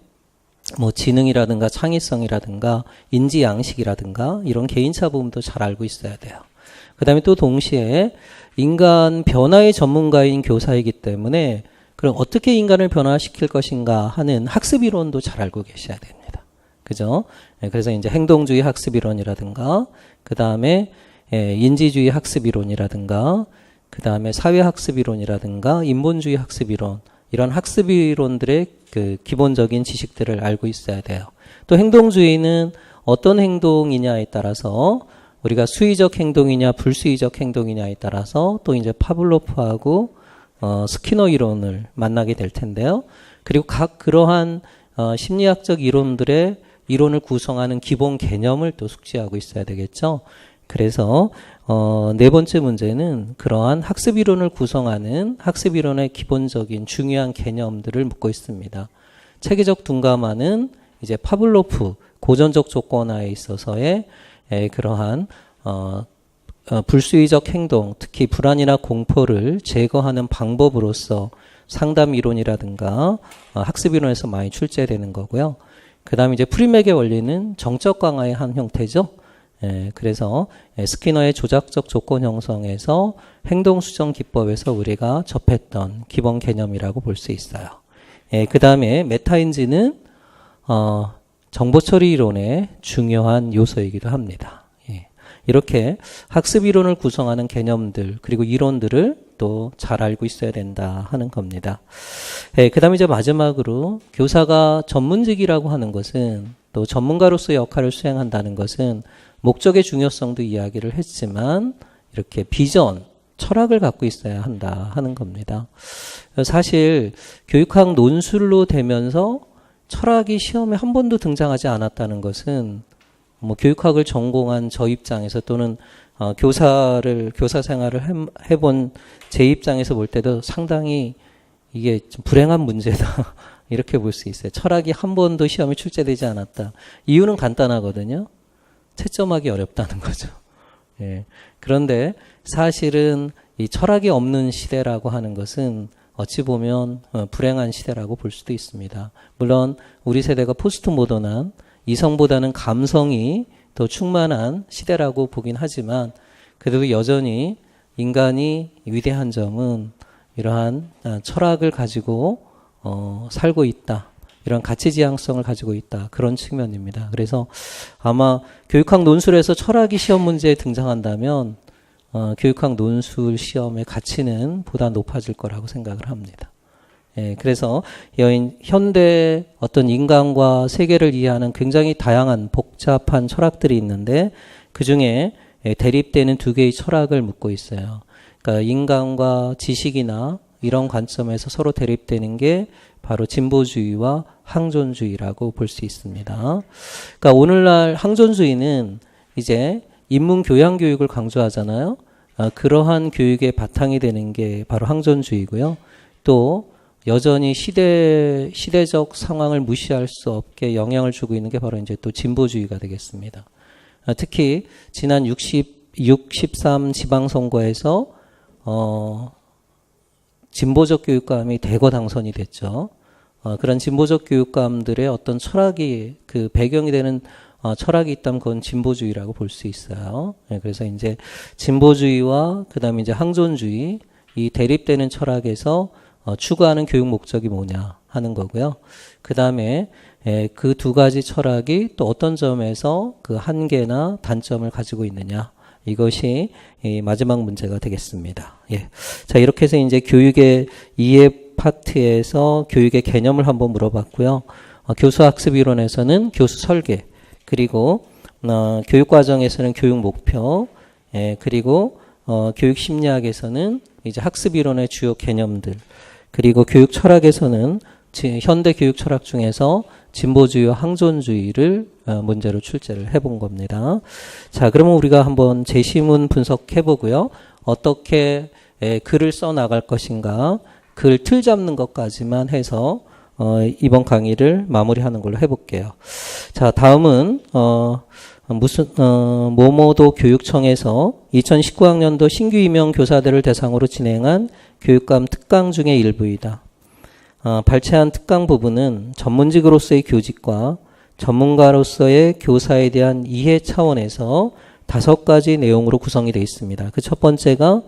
지능이라든가 창의성이라든가 인지 양식이라든가 이런 개인차 부분도 잘 알고 있어야 돼요. 그 다음에 또 동시에 인간 변화의 전문가인 교사이기 때문에 그럼 어떻게 인간을 변화시킬 것인가 하는 학습 이론도 잘 알고 계셔야 됩니다. 그죠? 그래서 이제 행동주의 학습 이론이라든가, 그 다음에 인지주의 학습 이론이라든가, 그 다음에 사회 학습 이론이라든가, 인본주의 학습 이론, 이런 학습 이론들의 그 기본적인 지식들을 알고 있어야 돼요. 또 행동주의는 어떤 행동이냐에 따라서 우리가 수의적 행동이냐 불수의적 행동이냐에 따라서 또 이제 파블로프하고 스키너 이론을 만나게 될 텐데요. 그리고 각 그러한 심리학적 이론들의 이론을 구성하는 기본 개념을 또 숙지하고 있어야 되겠죠. 그래서 네 번째 문제는 그러한 학습 이론을 구성하는 학습 이론의 기본적인 중요한 개념들을 묻고 있습니다. 체계적 둔감화는 이제 파블로프 고전적 조건화에 있어서의 그러한 불수의적 행동, 특히 불안이나 공포를 제거하는 방법으로서 상담 이론이라든가 학습 이론에서 많이 출제되는 거고요. 그 다음에 이제 프리맥의 원리는 정적 강화의 한 형태죠. 그래서 스키너의 조작적 조건 형성에서 행동 수정 기법에서 우리가 접했던 기본 개념이라고 볼 수 있어요. 그 다음에 메타인지는 정보 처리 이론의 중요한 요소이기도 합니다. 이렇게 학습 이론을 구성하는 개념들 그리고 이론들을 또 잘 알고 있어야 된다 하는 겁니다. 그 다음에 이제 마지막으로 교사가 전문직이라고 하는 것은 또 전문가로서의 역할을 수행한다는 것은 목적의 중요성도 이야기를 했지만 이렇게 비전, 철학을 갖고 있어야 한다 하는 겁니다. 사실 교육학 논술로 되면서 철학이 시험에 한 번도 등장하지 않았다는 것은 뭐 교육학을 전공한 저 입장에서 또는 교사 생활을 해본 제 입장에서 볼 때도 상당히 이게 좀 불행한 문제다 이렇게 볼 수 있어요. 철학이 한 번도 시험에 출제되지 않았다. 이유는 간단하거든요. 채점하기 어렵다는 거죠. 그런데 사실은 이 철학이 없는 시대라고 하는 것은 어찌 보면 불행한 시대라고 볼 수도 있습니다. 물론 우리 세대가 포스트 모던한 이성보다는 감성이 더 충만한 시대라고 보긴 하지만 그래도 여전히 인간이 위대한 점은 이러한 철학을 가지고 살고 있다. 이런 가치 지향성을 가지고 있다. 그런 측면입니다. 그래서 아마 교육학 논술에서 철학이 시험 문제에 등장한다면 교육학 논술 시험의 가치는 보다 높아질 거라고 생각을 합니다. 그래서 현대 어떤 인간과 세계를 이해하는 굉장히 다양한 복잡한 철학들이 있는데 그중에 대립되는 두 개의 철학을 묻고 있어요. 그러니까 인간과 지식이나 이런 관점에서 서로 대립되는 게 바로 진보주의와 항존주의라고 볼 수 있습니다. 그러니까 오늘날 항존주의는 이제 인문 교양 교육을 강조하잖아요. 그러한 교육의 바탕이 되는 게 바로 항존주의고요. 또 여전히 시대적 상황을 무시할 수 없게 영향을 주고 있는 게 바로 이제 또 진보주의가 되겠습니다. 특히 지난 63 지방선거에서 진보적 교육감이 대거 당선이 됐죠. 그런 진보적 교육감들의 어떤 철학이 그 배경이 되는 철학이 있다면 그건 진보주의라고 볼 수 있어요. 그래서 이제 진보주의와 그다음에 이제 항존주의 이 대립되는 철학에서 추구하는 교육 목적이 뭐냐 하는 거고요. 그다음에 그 두 가지 철학이 또 어떤 점에서 그 한계나 단점을 가지고 있느냐. 이것이 마지막 문제가 되겠습니다. 자, 이렇게 해서 이제 교육의 이해 파트에서 교육의 개념을 한번 물어봤고요. 교수 학습 이론에서는 교수 설계, 그리고 교육 과정에서는 교육 목표, 그리고 교육 심리학에서는 이제 학습 이론의 주요 개념들, 그리고 교육 철학에서는 현대 교육 철학 중에서 진보주의와 항존주의를 문제로 출제를 해본 겁니다. 자, 그러면 우리가 한번 제시문 분석해 보고요. 어떻게 글을 써 나갈 것인가, 글 틀 잡는 것까지만 해서 이번 강의를 마무리하는 걸로 해볼게요. 자, 다음은 모모도 교육청에서 2019학년도 신규 임용 교사들을 대상으로 진행한 교육감 특강 중의 일부이다. 발췌한 특강 부분은 전문직으로서의 교직과 전문가로서의 교사에 대한 이해 차원에서 5가지 내용으로 구성이 되어 있습니다. 그 첫 번째가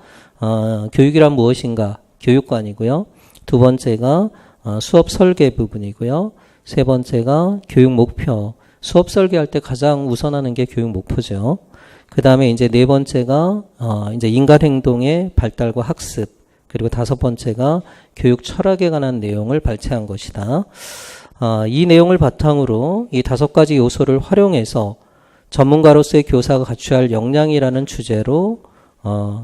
교육이란 무엇인가 교육관이고요. 두 번째가 수업 설계 부분이고요. 세 번째가 교육 목표. 수업 설계할 때 가장 우선하는 게 교육 목표죠. 그 다음에 이제 네 번째가 이제 인간 행동의 발달과 학습. 그리고 다섯 번째가 교육 철학에 관한 내용을 발췌한 것이다. 이 내용을 바탕으로 이 다섯 가지 요소를 활용해서 전문가로서의 교사가 갖춰야 할 역량이라는 주제로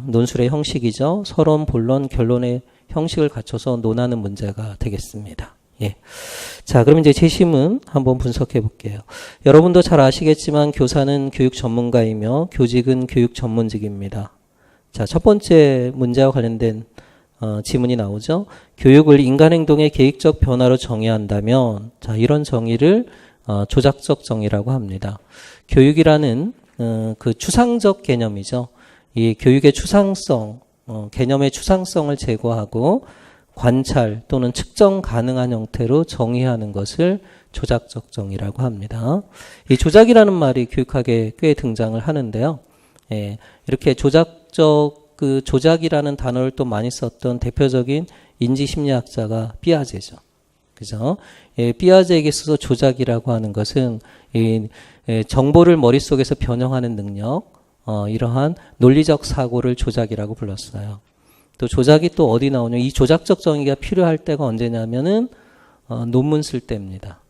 논술의 형식이죠. 서론, 본론, 결론의 형식을 갖춰서 논하는 문제가 되겠습니다. 예. 자, 그럼 이제 제시문 한번 분석해 볼게요. 여러분도 잘 아시겠지만 교사는 교육 전문가이며 교직은 교육 전문직입니다. 자, 첫 번째 문제와 관련된 지문이 나오죠. 교육을 인간행동의 계획적 변화로 정의한다면, 자, 이런 정의를 조작적 정의라고 합니다. 교육이라는 그 추상적 개념이죠. 이 교육의 추상성, 개념의 추상성을 제거하고 관찰 또는 측정 가능한 형태로 정의하는 것을 조작적 정의라고 합니다. 이 조작이라는 말이 교육학에 꽤 등장을 하는데요. 예, 이렇게 조작이라는 단어를 또 많이 썼던 대표적인 인지심리학자가 삐아제죠. 그죠? 예, 삐아제에게 있어서 조작이라고 하는 것은 정보를 머릿속에서 변형하는 능력, 이러한 논리적 사고를 조작이라고 불렀어요. 또 조작이 또 어디 나오냐? 이 조작적 정의가 필요할 때가 언제냐면은 논문 쓸 때입니다.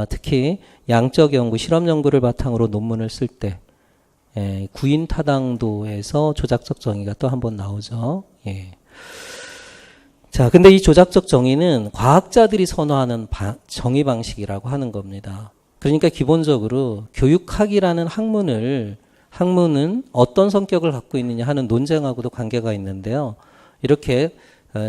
특히 양적 연구, 실험 연구를 바탕으로 논문을 쓸 때, 구인 타당도에서 조작적 정의가 또 한 번 나오죠. 예. 자, 근데 이 조작적 정의는 과학자들이 선호하는 정의 방식이라고 하는 겁니다. 그러니까 기본적으로 교육학이라는 학문은 어떤 성격을 갖고 있느냐 하는 논쟁하고도 관계가 있는데요. 이렇게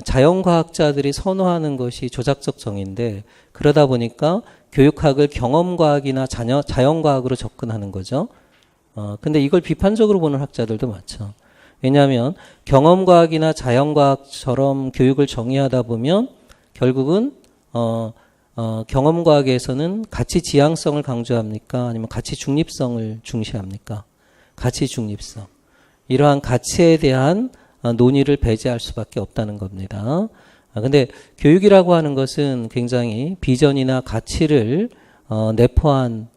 자연과학자들이 선호하는 것이 조작적 정의인데, 그러다 보니까 교육학을 경험과학이나 자연과학으로 접근하는 거죠. 근데 이걸 비판적으로 보는 학자들도 많죠. 왜냐하면 경험과학이나 자연과학처럼 교육을 정의하다 보면 결국은 경험과학에서는 가치 지향성을 강조합니까? 아니면 가치 중립성을 중시합니까? 가치 중립성. 이러한 가치에 대한 논의를 배제할 수밖에 없다는 겁니다. 근데 교육이라고 하는 것은 굉장히 비전이나 가치를 내포한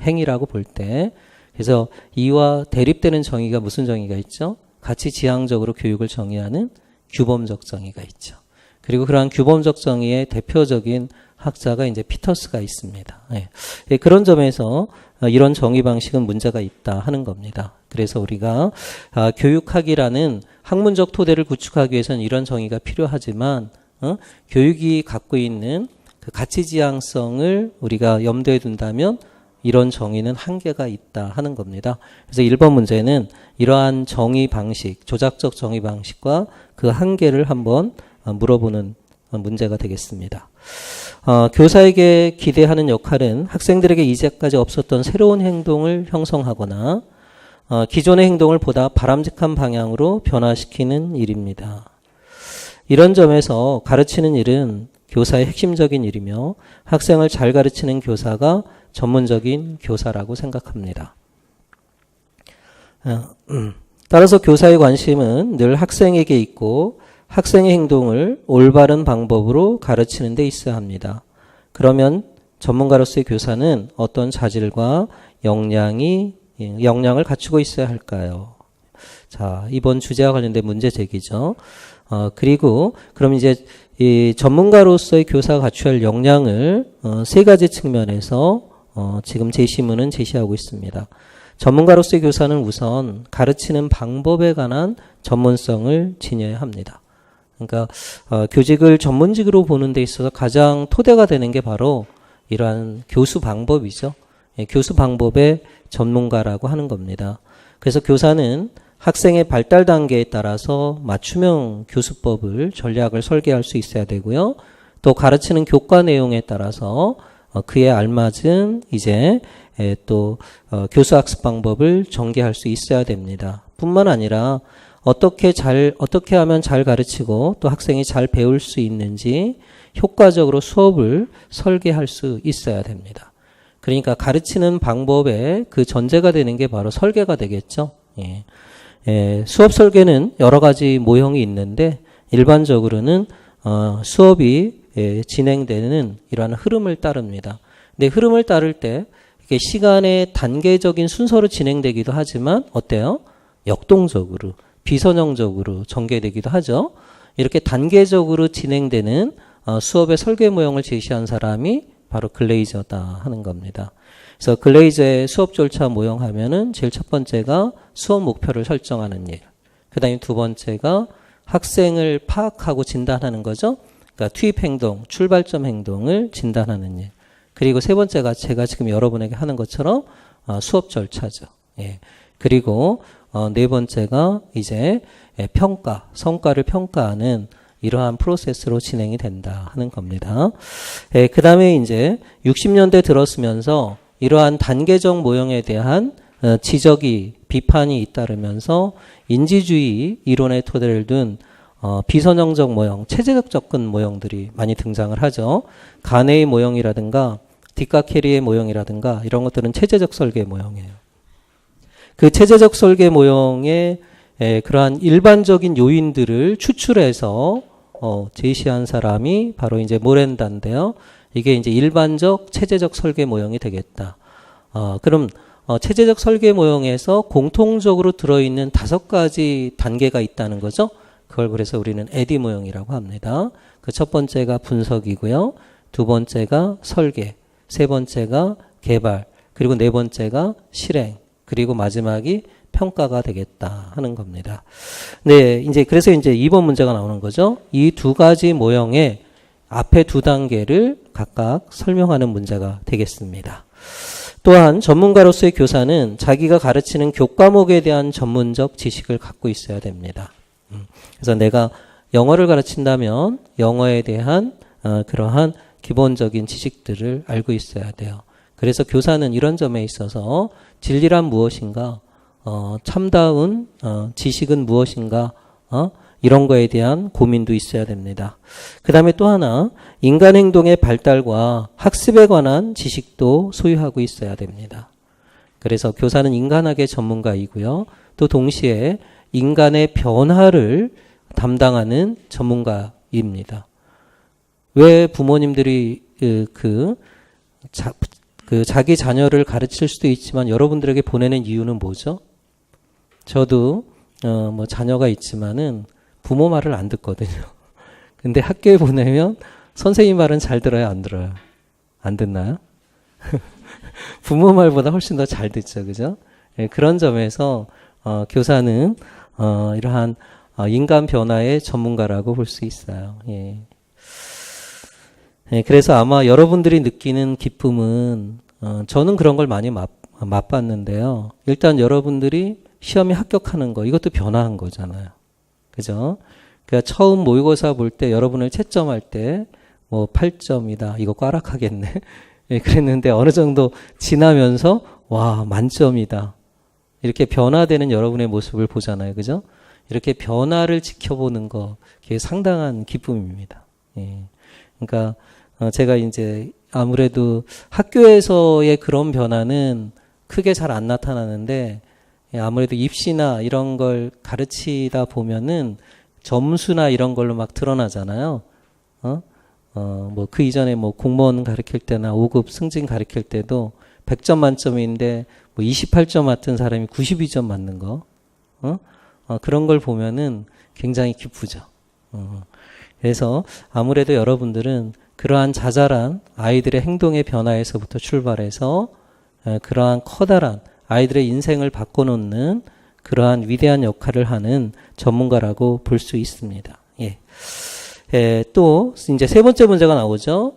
행위라고 볼 때, 그래서 이와 대립되는 정의가 무슨 정의가 있죠? 가치 지향적으로 교육을 정의하는 규범적 정의가 있죠. 그리고 그러한 규범적 정의의 대표적인 학자가 이제 피터스가 있습니다. 예, 그런 점에서 이런 정의 방식은 문제가 있다 하는 겁니다. 그래서 우리가 교육학이라는 학문적 토대를 구축하기 위해서는 이런 정의가 필요하지만 교육이 갖고 있는 그 가치 지향성을 우리가 염두에 둔다면 이런 정의는 한계가 있다 하는 겁니다. 그래서 1번 문제는 이러한 정의 방식, 조작적 정의 방식과 그 한계를 한번 물어보는 문제가 되겠습니다. 교사에게 기대하는 역할은 학생들에게 이제까지 없었던 새로운 행동을 형성하거나 기존의 행동을 보다 바람직한 방향으로 변화시키는 일입니다. 이런 점에서 가르치는 일은 교사의 핵심적인 일이며 학생을 잘 가르치는 교사가 전문적인 교사라고 생각합니다. 따라서 교사의 관심은 늘 학생에게 있고 학생의 행동을 올바른 방법으로 가르치는 데 있어야 합니다. 그러면 전문가로서의 교사는 어떤 자질과 역량을 갖추고 있어야 할까요? 자, 이번 주제와 관련된 문제 제기죠. 그리고 그럼 이제 이 전문가로서의 교사가 갖춰야 할 역량을 세 가지 측면에서 지금 제시문은 제시하고 있습니다. 전문가로서의 교사는 우선 가르치는 방법에 관한 전문성을 지녀야 합니다. 그러니까 교직을 전문직으로 보는 데 있어서 가장 토대가 되는 게 바로 이러한 교수 방법이죠. 교수 방법의 전문가라고 하는 겁니다. 그래서 교사는 학생의 발달 단계에 따라서 맞춤형 교수법을 전략을 설계할 수 있어야 되고요. 또 가르치는 교과 내용에 따라서 그에 알맞은 이제 또 교수학습 방법을 전개할 수 있어야 됩니다. 뿐만 아니라 어떻게 하면 잘 가르치고 또 학생이 잘 배울 수 있는지 효과적으로 수업을 설계할 수 있어야 됩니다. 그러니까 가르치는 방법의 그 전제가 되는 게 바로 설계가 되겠죠. 수업 설계는 여러 가지 모형이 있는데 일반적으로는 수업이 진행되는 이러한 흐름을 따릅니다. 근데 흐름을 따를 때 이게 시간의 단계적인 순서로 진행되기도 하지만 어때요? 역동적으로, 비선형적으로 전개되기도 하죠. 이렇게 단계적으로 진행되는 수업의 설계 모형을 제시한 사람이 바로 글레이저다 하는 겁니다. 그래서 글레이저의 수업 절차 모형 하면은 제일 첫 번째가 수업 목표를 설정하는 일. 그 다음에 두 번째가 학생을 파악하고 진단하는 거죠. 그러니까 투입 행동, 출발점 행동을 진단하는 일. 그리고 세 번째가 제가 지금 여러분에게 하는 것처럼 수업 절차죠. 예. 그리고 네 번째가 이제 평가, 성과를 평가하는 이러한 프로세스로 진행이 된다 하는 겁니다. 그 다음에 이제 60년대 들었으면서 이러한 단계적 모형에 대한 지적이, 비판이 잇따르면서 인지주의 이론의 토대를 둔 비선형적 모형, 체제적 접근 모형들이 많이 등장을 하죠. 가네의 모형이라든가 디카케리의 모형이라든가 이런 것들은 체제적 설계 모형이에요. 그 체제적 설계 모형의 그러한 일반적인 요인들을 추출해서 제시한 사람이 바로 이제 모렌다인데요. 이게 이제 일반적 체제적 설계 모형이 되겠다. 그럼 체제적 설계 모형에서 공통적으로 들어있는 5가지 단계가 있다는 거죠. 그걸 그래서 우리는 에디 모형이라고 합니다. 그 첫 번째가 분석이고요. 두 번째가 설계, 세 번째가 개발, 그리고 네 번째가 실행, 그리고 마지막이 평가가 되겠다 하는 겁니다. 네, 이제 그래서 이제 2번 문제가 나오는 거죠. 이 2가지 모형의 앞에 2단계를 각각 설명하는 문제가 되겠습니다. 또한 전문가로서의 교사는 자기가 가르치는 교과목에 대한 전문적 지식을 갖고 있어야 됩니다. 그래서 내가 영어를 가르친다면 영어에 대한 그러한 기본적인 지식들을 알고 있어야 돼요. 그래서 교사는 이런 점에 있어서 진리란 무엇인가, 참다운 지식은 무엇인가, 이런 거에 대한 고민도 있어야 됩니다. 그 다음에 또 하나, 인간 행동의 발달과 학습에 관한 지식도 소유하고 있어야 됩니다. 그래서 교사는 인간학의 전문가이고요. 또 동시에 인간의 변화를 담당하는 전문가입니다. 왜 부모님들이 자기 자녀를 가르칠 수도 있지만 여러분들에게 보내는 이유는 뭐죠? 저도 뭐 자녀가 있지만은 부모 말을 안 듣거든요. 근데 학교에 보내면 선생님 말은 잘 들어요, 안 들어요? 안 듣나요? 부모 말보다 훨씬 더 잘 듣죠, 그죠? 예, 그런 점에서 교사는 이러한 인간 변화의 전문가라고 볼 수 있어요. 예. 예, 그래서 아마 여러분들이 느끼는 기쁨은 저는 그런 걸 많이 맛봤는데요. 일단 여러분들이 시험에 합격하는 거, 이것도 변화한 거잖아요. 그죠? 그러니까 처음 모의고사 볼 때 여러분을 채점할 때 뭐 8점이다. 이거 꽈락하겠네. 예, 그랬는데 어느 정도 지나면서 와, 만점이다. 이렇게 변화되는 여러분의 모습을 보잖아요. 그죠? 이렇게 변화를 지켜보는 거, 그게 상당한 기쁨입니다. 예. 그러니까 제가 이제 아무래도 학교에서의 그런 변화는 크게 잘 안 나타나는데 아무래도 입시나 이런 걸 가르치다 보면은 점수나 이런 걸로 막 드러나잖아요. 뭐 그 이전에 뭐 공무원 가르칠 때나 5급 승진 가르칠 때도 100점 만점인데 뭐 28점 맞던 사람이 92점 맞는 거. 그런 걸 보면은 굉장히 기쁘죠. 그래서 아무래도 여러분들은 그러한 자잘한 아이들의 행동의 변화에서부터 출발해서 그러한 커다란 아이들의 인생을 바꿔놓는 그러한 위대한 역할을 하는 전문가라고 볼 수 있습니다. 예. 또 이제 세 번째 문제가 나오죠.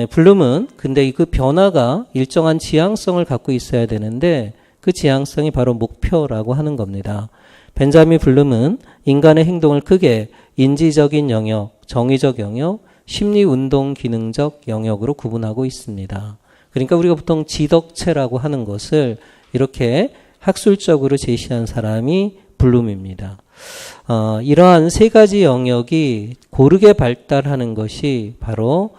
블룸은 근데 그 변화가 일정한 지향성을 갖고 있어야 되는데 그 지향성이 바로 목표라고 하는 겁니다. 벤자민 블룸은 인간의 행동을 크게 인지적인 영역, 정의적 영역, 심리운동 기능적 영역으로 구분하고 있습니다. 그러니까 우리가 보통 지덕체라고 하는 것을 이렇게 학술적으로 제시한 사람이 블룸입니다. 이러한 세 가지 영역이 고르게 발달하는 것이 바로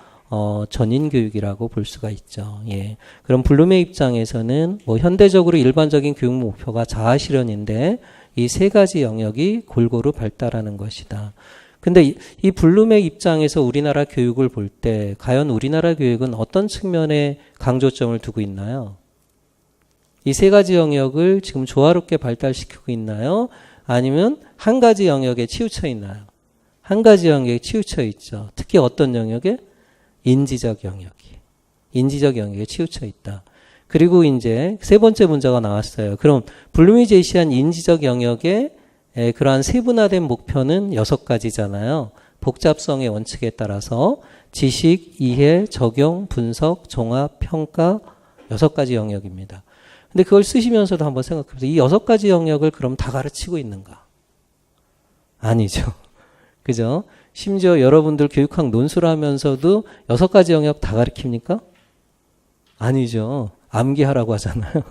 전인교육이라고 볼 수가 있죠. 예. 그럼 블룸의 입장에서는 뭐 현대적으로 일반적인 교육 목표가 자아실현인데 이 세 가지 영역이 골고루 발달하는 것이다. 근데 이 블룸의 입장에서 우리나라 교육을 볼 때 과연 우리나라 교육은 어떤 측면에 강조점을 두고 있나요? 이 세 가지 영역을 지금 조화롭게 발달시키고 있나요? 아니면 한 가지 영역에 치우쳐 있나요? 한 가지 영역에 치우쳐 있죠. 특히 어떤 영역에? 인지적 영역에 치우쳐 있다. 그리고 이제 세 번째 문제가 나왔어요. 그럼 블룸이 제시한 인지적 영역의 그러한 세분화된 목표는 6가지잖아요. 복잡성의 원칙에 따라서 지식, 이해, 적용, 분석, 종합, 평가 6가지 영역입니다. 근데 그걸 쓰시면서도 한번 생각해보세요. 이 6가지 영역을 그럼 다 가르치고 있는가? 아니죠. 그죠? 심지어 여러분들 교육학 논술을 하면서도 6가지 영역 다 가르칩니까? 아니죠. 암기하라고 하잖아요.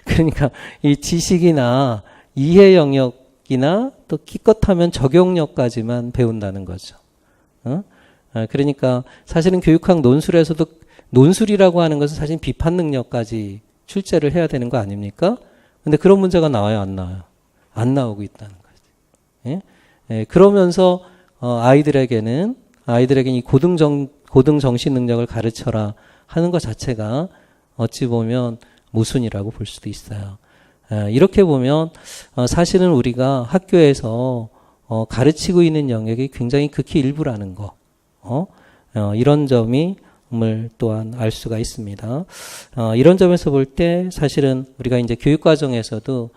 그러니까 이 지식이나 이해 영역이나 또 기껏하면 적용력까지만 배운다는 거죠. 그러니까 사실은 교육학 논술에서도 논술이라고 하는 것은 사실 비판 능력까지 출제를 해야 되는 거 아닙니까? 근데 그런 문제가 나와요, 안 나와요? 안 나오고 있다는 거죠. 그러면서 아이들에게는 이 고등 정신 능력을 가르쳐라 하는 것 자체가 어찌 보면 모순이라고 볼 수도 있어요. 이렇게 보면 사실은 우리가 학교에서 가르치고 있는 영역이 굉장히 극히 일부라는 거, 이런 점이 또한 알 수가 있습니다. 이런 점에서 볼 때 사실은 우리가 이제 교육 과정에서도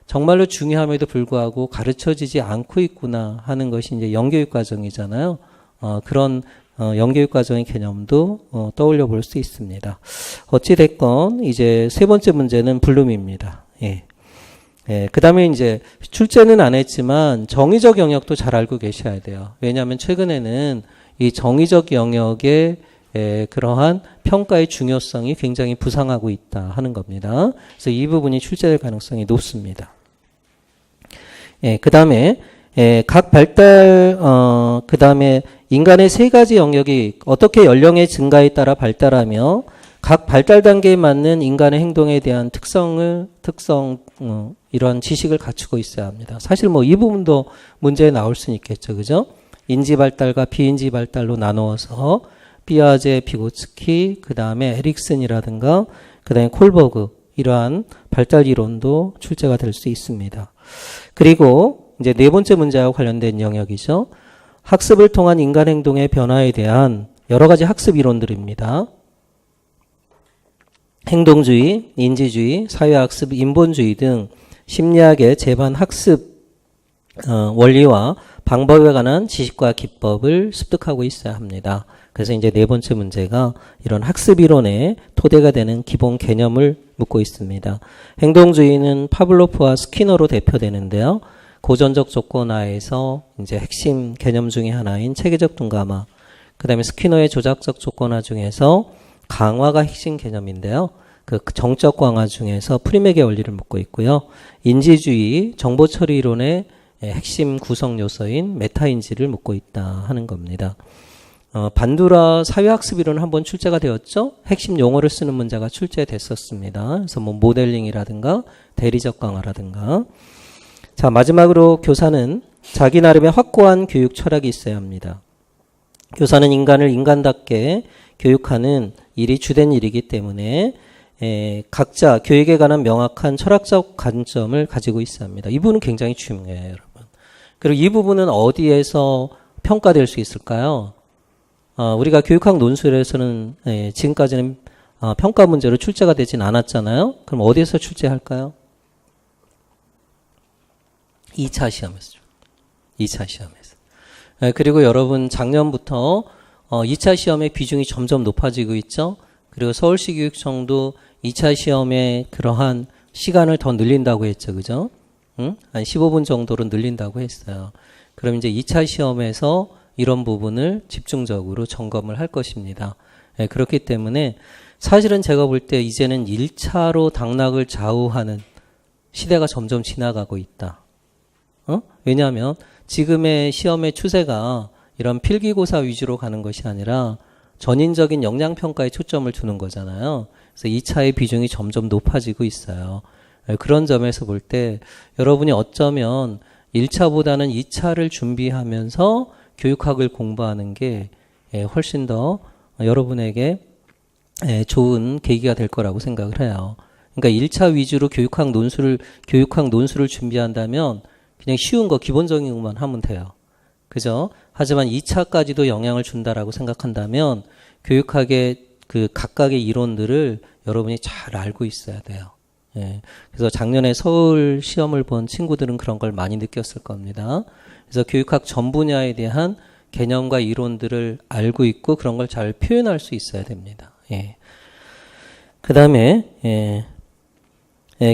정말로 중요함에도 불구하고 가르쳐지지 않고 있구나 하는 것이 이제 영교육 과정이잖아요. 그런 영교육 과정의 개념도 떠올려 볼 수 있습니다. 어찌 됐건 이제 세 번째 문제는 블룸입니다. 그 다음에 이제 출제는 안 했지만 정의적 영역도 잘 알고 계셔야 돼요. 왜냐하면 최근에는 이 정의적 영역의 그러한 평가의 중요성이 굉장히 부상하고 있다 하는 겁니다. 그래서 이 부분이 출제될 가능성이 높습니다. 그 다음에 각 발달, 그 다음에 인간의 세 가지 영역이 어떻게 연령의 증가에 따라 발달하며 각 발달 단계에 맞는 인간의 행동에 대한 이런 지식을 갖추고 있어야 합니다. 사실 이 부분도 문제에 나올 수는 있겠죠. 그죠? 인지 발달과 비인지 발달로 나누어서 피아제, 비고츠키, 그 다음에 에릭슨이라든가, 그 다음에 콜버그, 이러한 발달 이론도 출제가 될 수 있습니다. 그리고 이제 네 번째 문제와 관련된 영역이죠. 학습을 통한 인간 행동의 변화에 대한 여러 가지 학습 이론들입니다. 행동주의, 인지주의, 사회학습, 인본주의 등 심리학의 제반 학습 원리와 방법에 관한 지식과 기법을 습득하고 있어야 합니다. 그래서 이제 네 번째 문제가 이런 학습 이론의 토대가 되는 기본 개념을 묻고 있습니다. 행동주의는 파블로프와 스키너로 대표되는데요. 고전적 조건화에서 이제 핵심 개념 중에 하나인 체계적 둔감화, 그 다음에 스키너의 조작적 조건화 중에서 강화가 핵심 개념인데요. 그 정적 강화 중에서 프리맥의 원리를 묻고 있고요. 인지주의, 정보처리 이론의 핵심 구성 요소인 메타인지를 묻고 있다 하는 겁니다. 반두라 사회학습 이론은 한번 출제가 되었죠. 핵심 용어를 쓰는 문제가 출제됐었습니다. 그래서 모델링이라든가 대리적 강화라든가. 자, 마지막으로 교사는 자기 나름의 확고한 교육 철학이 있어야 합니다. 교사는 인간을 인간답게 교육하는 일이 주된 일이기 때문에 각자 교육에 관한 명확한 철학적 관점을 가지고 있어야 합니다. 이 부분은 굉장히 중요해요, 여러분. 그리고 이 부분은 어디에서 평가될 수 있을까요? 우리가 교육학 논술에서는 지금까지는 평가 문제로 출제가 되진 않았잖아요. 그럼 어디에서 출제할까요? 2차 시험에서. 2차 시험에서. 그리고 여러분 작년부터 2차 시험의 비중이 점점 높아지고 있죠. 그리고 서울시 교육청도 2차 시험에 그러한 시간을 더 늘린다고 했죠. 그죠? 한 15분 정도로 늘린다고 했어요. 그럼 이제 2차 시험에서 이런 부분을 집중적으로 점검을 할 것입니다. 그렇기 때문에 사실은 제가 볼 때 이제는 1차로 당락을 좌우하는 시대가 점점 지나가고 있다. 왜냐하면 지금의 시험의 추세가 이런 필기고사 위주로 가는 것이 아니라 전인적인 역량평가에 초점을 두는 거잖아요. 그래서 2차의 비중이 점점 높아지고 있어요. 그런 점에서 볼 때 여러분이 어쩌면 1차보다는 2차를 준비하면서 교육학을 공부하는 게 훨씬 더 여러분에게 좋은 계기가 될 거라고 생각을 해요. 그러니까 1차 위주로 교육학 논술을 준비한다면 그냥 쉬운 거 기본적인 것만 하면 돼요. 그죠? 하지만 2차까지도 영향을 준다라고 생각한다면 교육학의 그 각각의 이론들을 여러분이 잘 알고 있어야 돼요. 예. 그래서 작년에 서울 시험을 본 친구들은 그런 걸 많이 느꼈을 겁니다. 그래서 교육학 전 분야에 대한 개념과 이론들을 알고 있고 그런 걸 잘 표현할 수 있어야 됩니다. 예. 그 다음에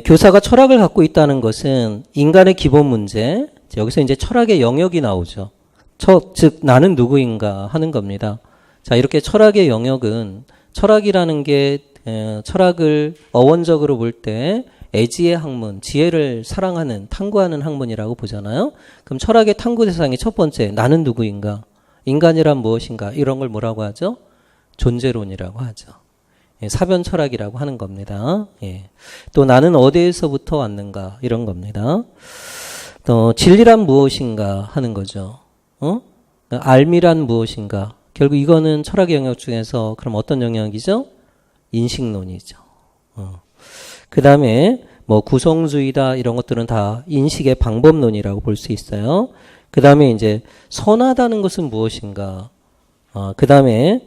교사가 철학을 갖고 있다는 것은 인간의 기본 문제, 여기서 이제 철학의 영역이 나오죠. 즉 나는 누구인가 하는 겁니다. 자, 이렇게 철학의 영역은 철학이라는 게 철학을 어원적으로 볼 때 애지의 학문, 지혜를 사랑하는, 탐구하는 학문이라고 보잖아요. 그럼 철학의 탐구 대상이 첫 번째, 나는 누구인가? 인간이란 무엇인가? 이런 걸 뭐라고 하죠? 존재론이라고 하죠. 사변 철학이라고 하는 겁니다. 예. 또 나는 어디에서부터 왔는가? 이런 겁니다. 또 진리란 무엇인가? 하는 거죠. 알미란 무엇인가? 결국 이거는 철학의 영역 중에서 그럼 어떤 영역이죠? 인식론이죠. 그 다음에 뭐 구성주의다 이런 것들은 다 인식의 방법론이라고 볼 수 있어요. 그 다음에 이제 선하다는 것은 무엇인가? 그 다음에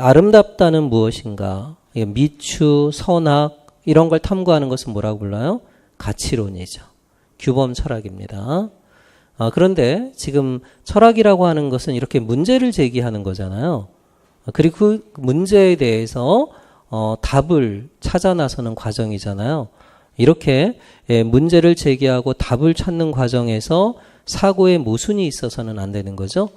아름답다는 무엇인가? 미추, 선악 이런 걸 탐구하는 것은 뭐라고 불러요? 가치론이죠. 규범 철학입니다. 그런데 지금 철학이라고 하는 것은 이렇게 문제를 제기하는 거잖아요. 그리고 그 문제에 대해서 답을 찾아 나서는 과정이잖아요. 이렇게 문제를 제기하고 답을 찾는 과정에서 사고의 모순이 있어서는 안 되는 거죠.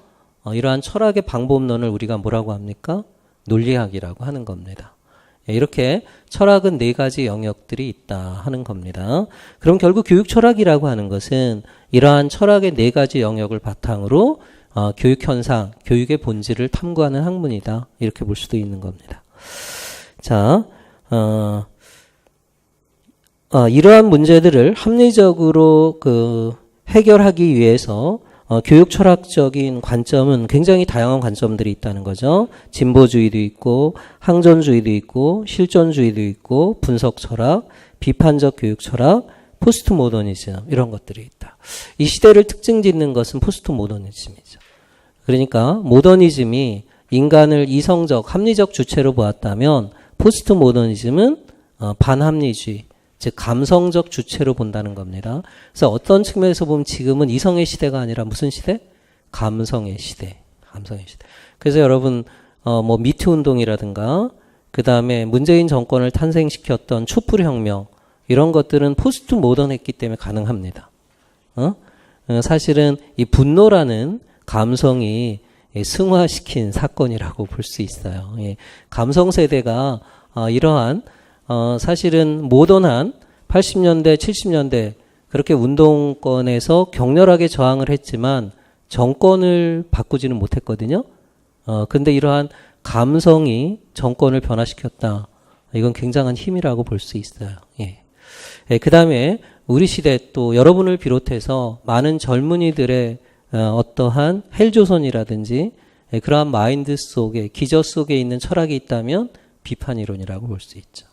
이러한 철학의 방법론을 우리가 뭐라고 합니까? 논리학이라고 하는 겁니다. 이렇게 철학은 4가지 영역들이 있다 하는 겁니다. 그럼 결국 교육 철학이라고 하는 것은 이러한 철학의 4가지 영역을 바탕으로 교육 현상, 교육의 본질을 탐구하는 학문이다. 이렇게 볼 수도 있는 겁니다. 자, 이러한 문제들을 합리적으로 해결하기 위해서 교육 철학적인 관점은 굉장히 다양한 관점들이 있다는 거죠. 진보주의도 있고 항전주의도 있고 실존주의도 있고 분석 철학, 비판적 교육 철학, 포스트 모더니즘 이런 것들이 있다. 이 시대를 특징 짓는 것은 포스트 모더니즘이죠. 그러니까 모더니즘이 인간을 이성적, 합리적 주체로 보았다면 포스트 모더니즘은 반합리주의, 즉 감성적 주체로 본다는 겁니다. 그래서 어떤 측면에서 보면 지금은 이성의 시대가 아니라 무슨 시대? 감성의 시대. 감성의 시대. 그래서 여러분 뭐 미투 운동이라든가 그 다음에 문재인 정권을 탄생시켰던 촛불혁명 이런 것들은 포스트 모던했기 때문에 가능합니다. 사실은 이 분노라는 감성이 승화시킨 사건이라고 볼 수 있어요. 감성 세대가 이러한 사실은 모던한 80년대, 70년대 그렇게 운동권에서 격렬하게 저항을 했지만 정권을 바꾸지는 못했거든요. 근데 이러한 감성이 정권을 변화시켰다. 이건 굉장한 힘이라고 볼 수 있어요. 그 다음에 우리 시대 또 여러분을 비롯해서 많은 젊은이들의 어떠한 헬조선이라든지 그러한 마인드 속에, 기저 속에 있는 철학이 있다면 비판이론이라고 볼 수 있죠.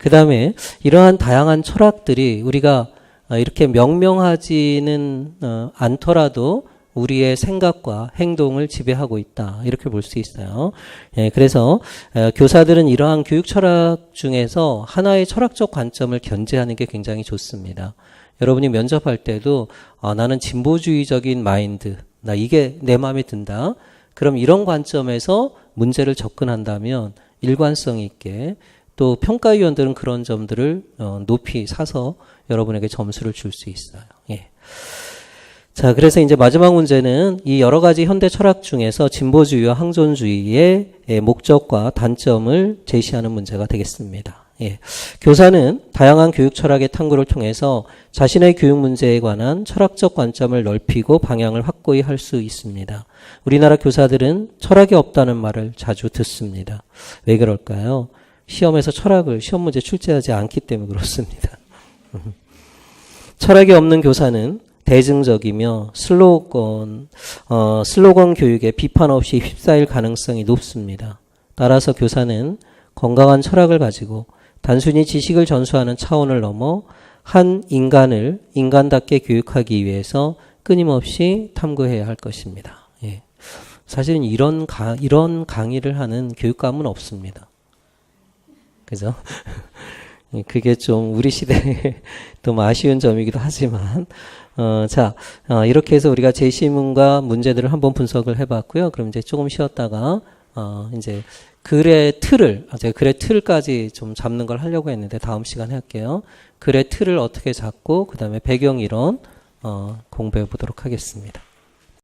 그 다음에 이러한 다양한 철학들이 우리가 이렇게 명명하지는 않더라도 우리의 생각과 행동을 지배하고 있다. 이렇게 볼 수 있어요. 그래서 교사들은 이러한 교육 철학 중에서 하나의 철학적 관점을 견제하는 게 굉장히 좋습니다. 여러분이 면접할 때도 나는 진보주의적인 마인드, 나 이게 내 마음에 든다. 그럼 이런 관점에서 문제를 접근한다면 일관성 있게 또 평가위원들은 그런 점들을 높이 사서 여러분에게 점수를 줄 수 있어요. 자, 그래서 이제 마지막 문제는 이 여러 가지 현대 철학 중에서 진보주의와 항존주의의 목적과 단점을 제시하는 문제가 되겠습니다. 교사는 다양한 교육 철학의 탐구를 통해서 자신의 교육 문제에 관한 철학적 관점을 넓히고 방향을 확고히 할 수 있습니다. 우리나라 교사들은 철학이 없다는 말을 자주 듣습니다. 왜 그럴까요? 시험에서 철학을 시험 문제 출제하지 않기 때문에 그렇습니다. 철학이 없는 교사는 대증적이며 슬로건 교육에 비판 없이 휩싸일 가능성이 높습니다. 따라서 교사는 건강한 철학을 가지고 단순히 지식을 전수하는 차원을 넘어 한 인간을 인간답게 교육하기 위해서 끊임없이 탐구해야 할 것입니다. 예. 사실은 이런 강의를 하는 교육감은 없습니다. 그죠? 그게 좀 우리 시대에 좀 아쉬운 점이기도 하지만, 이렇게 해서 우리가 제시문과 문제들을 한번 분석을 해봤고요. 그럼 이제 조금 쉬었다가, 이제 글의 틀까지 좀 잡는 걸 하려고 했는데 다음 시간에 할게요. 글의 틀을 어떻게 잡고, 그 다음에 배경 이론, 공부해 보도록 하겠습니다.